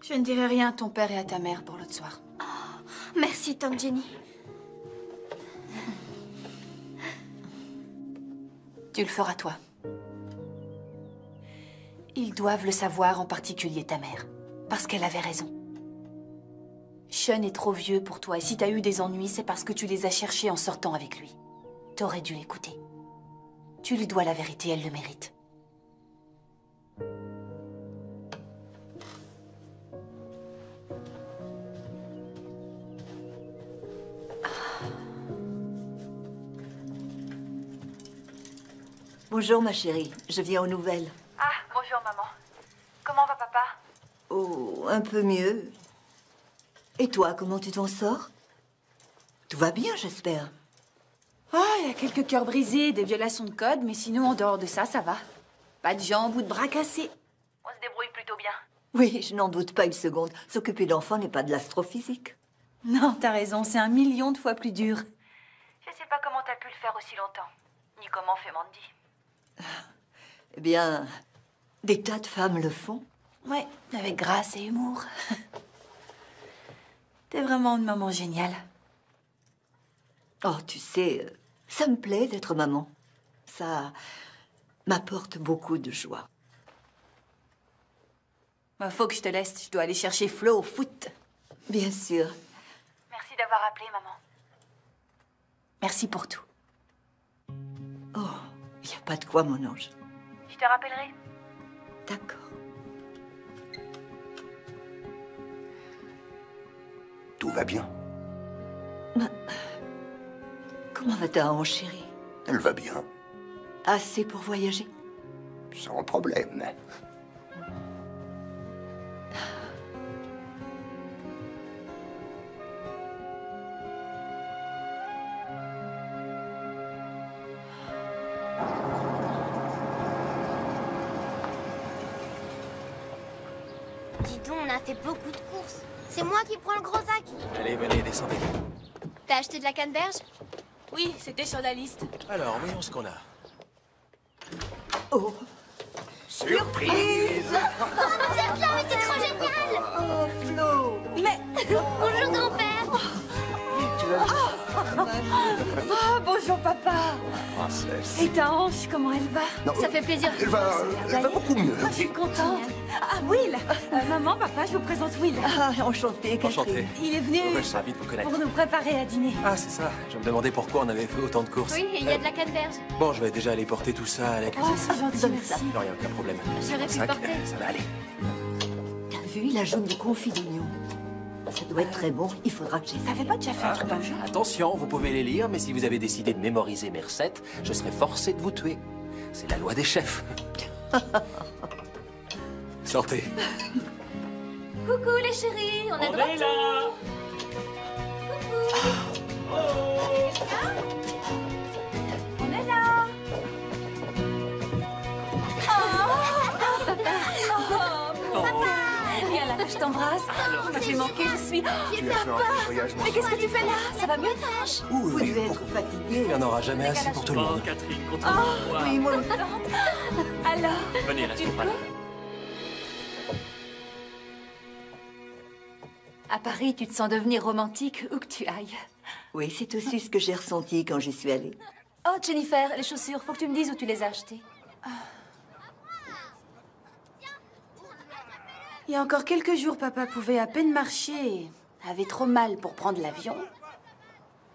Je ne dirai rien à ton père et à ta mère pour l'autre soir. Merci, tante Jenny. Tu le feras toi. Ils doivent le savoir, en particulier ta mère. Parce qu'elle avait raison. Sean est trop vieux pour toi et si t'as eu des ennuis, c'est parce que tu les as cherchés en sortant avec lui. T'aurais dû l'écouter. Tu lui dois la vérité, elle le mérite. Bonjour, ma chérie. Je viens aux nouvelles. Ah, bonjour, maman. Comment va papa? Oh, un peu mieux. Et toi, comment tu t'en sors? Tout va bien, j'espère. Ah, il y a quelques cœurs brisés, des violations de code, mais sinon, en dehors de ça, ça va. Pas de jambes ou de bras cassés. On se débrouille plutôt bien. Oui, je n'en doute pas une seconde. S'occuper d'enfants n'est pas de l'astrophysique. Non, t'as raison, c'est 1 million de fois plus dur. Je sais pas comment t'as pu le faire aussi longtemps, ni comment fait Mandy. Eh bien, des tas de femmes le font. Ouais, avec grâce et humour. T'es vraiment une maman géniale. Oh, tu sais, ça me plaît d'être maman. Ça m'apporte beaucoup de joie. Bah, faut que je te laisse, je dois aller chercher Flo au foot. Bien sûr. Merci d'avoir appelé, maman. Merci pour tout. Oh, il n'y a pas de quoi, mon ange. Je te rappellerai. D'accord. Tout va bien. Comment va ta hanche, chérie? Elle va bien. Assez pour voyager? Sans problème. Dis donc, on a fait beaucoup de courses. C'est moi qui prends le gros sac. Allez, venez, descendez. T'as acheté de la canneberge? Oui, c'était sur la liste. Alors, voyons ce qu'on a. Oh, Surprise! Oh, vous êtes là, mais c'est trop génial! oh, Flo! Mais... Bonjour, grand-père! Tu vas bien? Oh, bonjour, papa. Princesse. Et ta hanche, comment elle va? Non, Ça fait plaisir. Elle va beaucoup mieux. Je suis contente. Ah, Will. Maman, papa, je vous présente Will. Ah, enchantée, Catherine. Enchanté. Il est venu Ouais, je suis ravi de vous connaître. pour nous préparer à dîner. Ah, c'est ça. Je me demandais pourquoi on avait fait autant de courses. Oui, il y a de la canneberge. Bon, je vais déjà aller porter tout ça à la Oh, cuisine. c'est gentil, Donne merci. ça. Non, il n'y a aucun problème. J'aurais pu Sac, porter. ça va aller. T'as vu, il ajoute du confit d'oignon. Ça doit être très bon. Il faudra que j'essaie. T'avais pas déjà fait un truc dans le genre? Attention, vous pouvez les lire, mais si vous avez décidé de mémoriser mes recettes, je serai forcé de vous tuer. C'est la loi des chefs. Sortez. Coucou les chéris, on est de retour. là. On est là. Viens là, que je t'embrasse. J'ai manqué, je suis... Tu as fait un voyage Mais qu'est-ce que tu fais là? Ça va mieux, Tache? Vous devez être fatigué. Il n'y en aura jamais assez pour tout le Oh, monde. Catherine, continue. Oui, moi aussi. Alors, Venez, restons pas là. à Paris, tu te sens devenir romantique où que tu ailles. Oui, c'est aussi ce que j'ai ressenti quand j'y suis allée. Oh, Jennifer, les chaussures, faut que tu me dises où tu les as achetées. Il y a encore quelques jours, papa pouvait à peine marcher et avait trop mal pour prendre l'avion.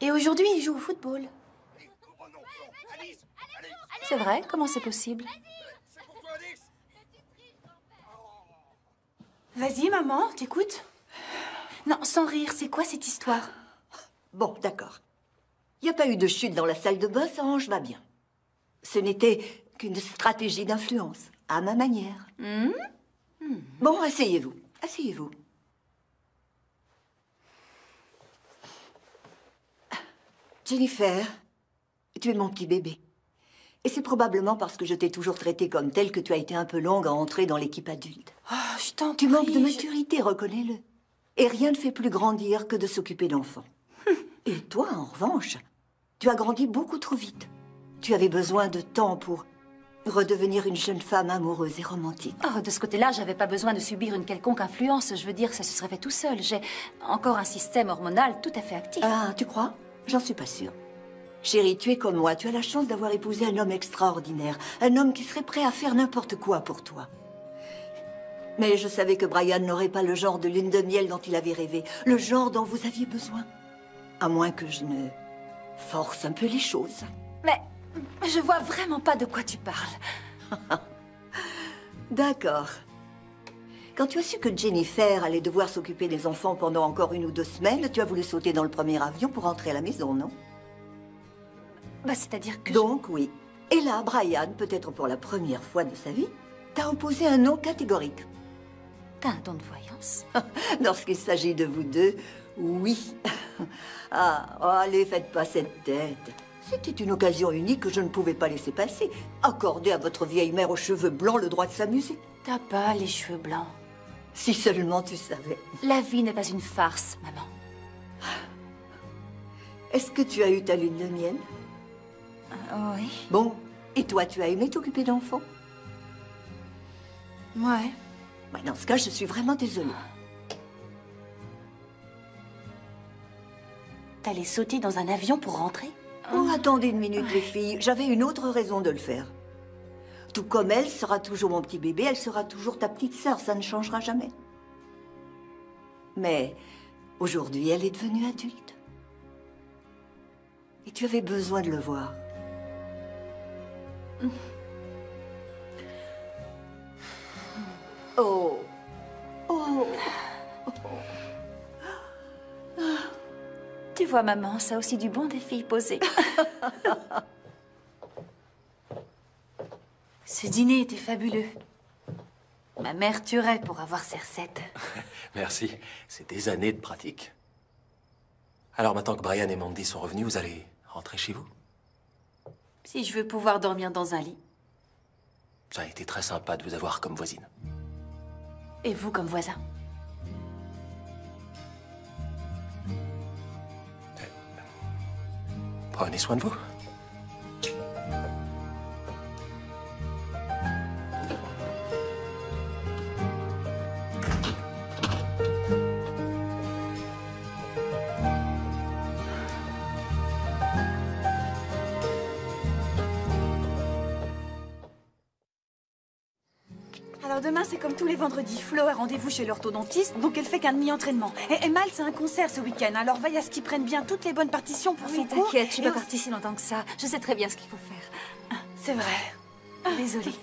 Et aujourd'hui, il joue au football. C'est vrai? Comment c'est possible? Vas-y, maman, t'écoutes? Non, sans rire, c'est quoi cette histoire? Bon, d'accord. Il n'y a pas eu de chute dans la salle de bain, ça va bien. Ce n'était qu'une stratégie d'influence, à ma manière. Bon, asseyez-vous. Asseyez-vous. Jennifer, tu es mon petit bébé. Et c'est probablement parce que je t'ai toujours traité comme telle que tu as été un peu longue à entrer dans l'équipe adulte. Oh, je t'en Tu prie, manques de maturité, reconnais-le. Et rien ne fait plus grandir que de s'occuper d'enfants. Et toi, en revanche, tu as grandi beaucoup trop vite. Tu avais besoin de temps pour redevenir une jeune femme amoureuse et romantique. Oh, de ce côté-là, j'avais pas besoin de subir une quelconque influence. Je veux dire, ça se serait fait tout seul. J'ai encore un système hormonal tout à fait actif. Ah, tu crois? J'en suis pas sûre. Chérie, tu es comme moi. Tu as la chance d'avoir épousé un homme extraordinaire. Un homme qui serait prêt à faire n'importe quoi pour toi. Mais je savais que Brian n'aurait pas le genre de lune de miel dont il avait rêvé. Le genre dont vous aviez besoin. À moins que je ne force un peu les choses. Mais je vois vraiment pas de quoi tu parles. D'accord. Quand tu as su que Jennifer allait devoir s'occuper des enfants pendant encore 1 ou 2 semaines, tu as voulu sauter dans le premier avion pour rentrer à la maison, non? Bah, c'est-à-dire que... Donc, oui. Et là, Brian, peut-être pour la première fois de sa vie, t'a opposé un non catégorique. T'as un don de voyance. Lorsqu'il s'agit de vous deux, oui. Ah, oh, allez, faites pas cette tête. C'était une occasion unique que je ne pouvais pas laisser passer. Accorder à votre vieille mère aux cheveux blancs le droit de s'amuser. T'as pas les cheveux blancs. Si seulement tu savais. La vie n'est pas une farce, maman. Est-ce que tu as eu ta lune de miel? Oui. Bon, et toi, tu as aimé t'occuper d'enfants? Ouais. Bah, dans ce cas, je suis vraiment désolée. T'allais sauter dans un avion pour rentrer? Oh, attendez une minute, les filles. J'avais une autre raison de le faire. Tout comme elle sera toujours mon petit bébé, elle sera toujours ta petite sœur. Ça ne changera jamais. Mais aujourd'hui, elle est devenue adulte. Et tu avais besoin de le voir. Oh. Oh. Tu vois, maman, ça a aussi du bon des filles posées. Ce dîner était fabuleux. Ma mère tuerait pour avoir ces recettes. Merci. C'est des années de pratique. Alors maintenant que Brian et Mandy sont revenus, vous allez rentrer chez vous? Si je veux pouvoir dormir dans un lit. Ça a été très sympa de vous avoir comme voisine. Et vous comme voisin. Prenez soin de vous. Alors demain, c'est comme tous les vendredis. Flo a rendez-vous chez l'orthodontiste, donc elle fait qu'un demi-entraînement. Et Mal, c'est un concert ce week-end, alors veille à ce qu'ils prennent bien toutes les bonnes partitions pour son cours. T'inquiète, je suis Et pas aussi- partie si longtemps que ça. Je sais très bien ce qu'il faut faire. C'est vrai. Désolée.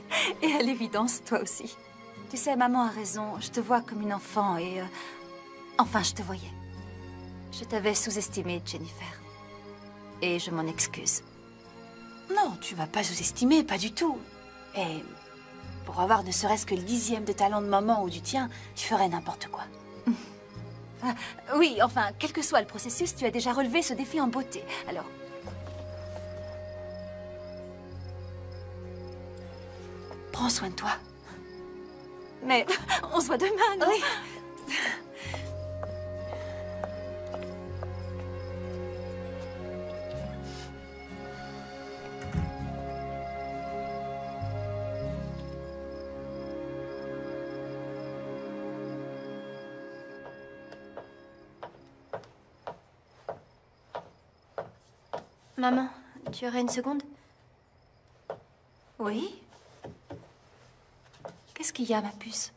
Et à l'évidence, toi aussi. Tu sais, maman a raison. Je te vois comme une enfant et Enfin, je te voyais. Je t'avais sous-estimé, Jennifer. Et je m'en excuse. Non, tu m'as pas sous-estimé, pas du tout. Et pour avoir ne serait-ce que le 10e de talent de maman ou du tien, je ferais n'importe quoi. Ah, oui, enfin, quel que soit le processus, tu as déjà relevé ce défi en beauté. Alors... Prends soin de toi. Mais on se voit demain, non? Oui. Maman, tu aurais une seconde? Oui? Qu'est-ce qu'il y a, ma puce?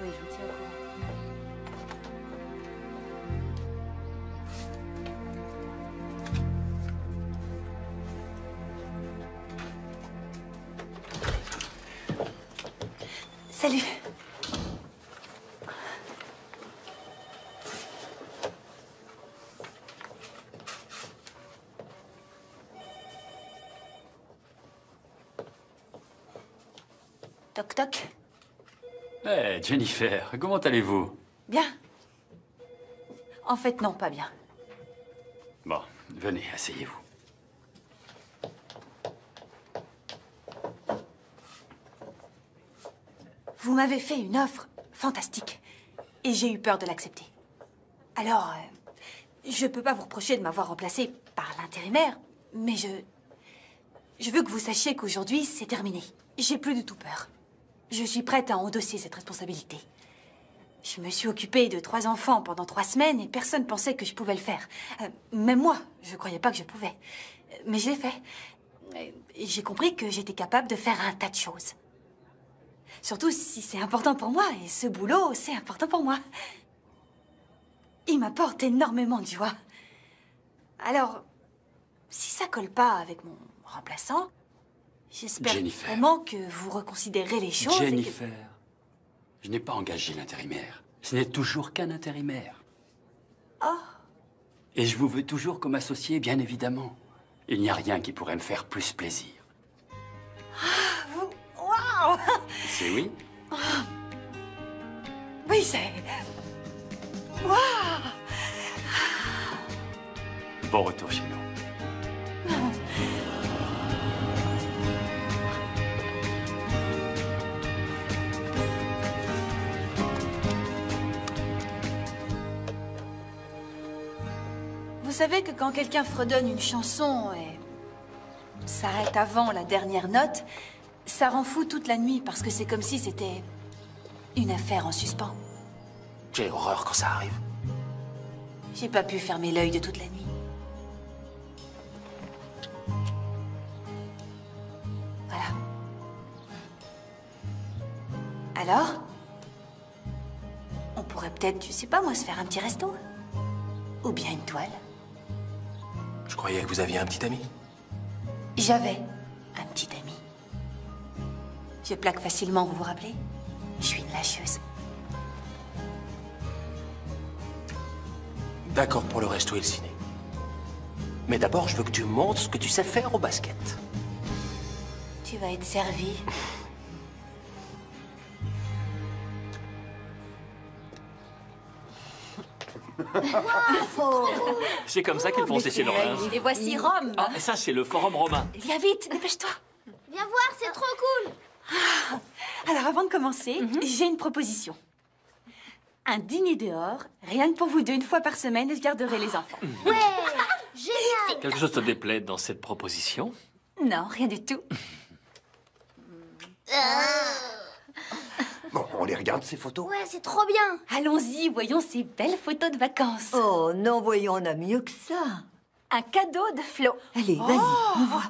Oui, je vous tiens au courant. Salut. Toc toc. Eh, Jennifer, comment allez-vous? Bien. En fait, non, pas bien. Bon, venez, asseyez-vous. Vous m'avez fait une offre fantastique et j'ai eu peur de l'accepter. Alors, je peux pas vous reprocher de m'avoir remplacé par l'intérimaire, mais je veux que vous sachiez qu'aujourd'hui, c'est terminé. J'ai plus du tout peur. Je suis prête à endosser cette responsabilité. Je me suis occupée de 3 enfants pendant 3 semaines et personne pensait que je pouvais le faire. Même moi, je croyais pas que je pouvais. Mais je l'ai fait. Et j'ai compris que j'étais capable de faire un tas de choses. Surtout si c'est important pour moi, et ce boulot, c'est important pour moi. Il m'apporte énormément de joie. Alors, si ça colle pas avec mon remplaçant, j'espère vraiment que vous reconsidérez les choses. Jennifer, je n'ai pas engagé l'intérimaire. Ce n'est toujours qu'un intérimaire. Oh. Et je vous veux toujours comme associé, bien évidemment. Il n'y a rien qui pourrait me faire plus plaisir. Waouh! C'est oui? Oui, c'est... Waouh! Bon retour chez nous. Vous savez que quand quelqu'un fredonne une chanson et s'arrête avant la dernière note, ça rend fou toute la nuit parce que c'est comme si c'était une affaire en suspens. J'ai horreur quand ça arrive. J'ai pas pu fermer l'œil de toute la nuit. Voilà. Alors, on pourrait peut-être, je sais pas moi, se faire un petit resto. Ou bien une toile. Je croyais que vous aviez un petit ami. J'avais un petit ami. Je plaque facilement, vous vous rappelez? Je suis une lâcheuse. D'accord pour le resto et le ciné. Mais d'abord, je veux que tu montres ce que tu sais faire au basket. Tu vas être servi. C'est comme ça qu'ils font sécher leur linge. Et voici Rome. Ah, ça, c'est le forum romain. Viens vite, dépêche-toi. Viens voir, c'est trop cool. Alors, avant de commencer, j'ai une proposition. Un dîner dehors, rien que pour vous deux, une fois par semaine, et je garderai les enfants. Ouais, génial. Quelque chose te déplaît dans cette proposition? Non, rien du tout. Bon, on les regarde, ces photos? Ouais, c'est trop bien. Allons-y, voyons ces belles photos de vacances. Oh non, voyons, on a mieux que ça. un cadeau de Flo. Allez, vas-y, on voit.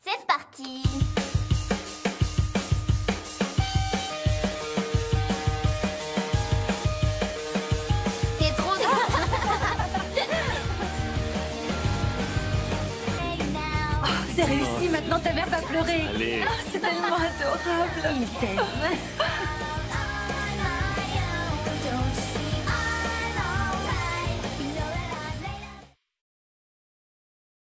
C'est parti. T'es trop drôle. Oh, c'est réussi, maintenant ta mère va pleurer. Allez. Oh, c'est tellement adorable. Il t'aime.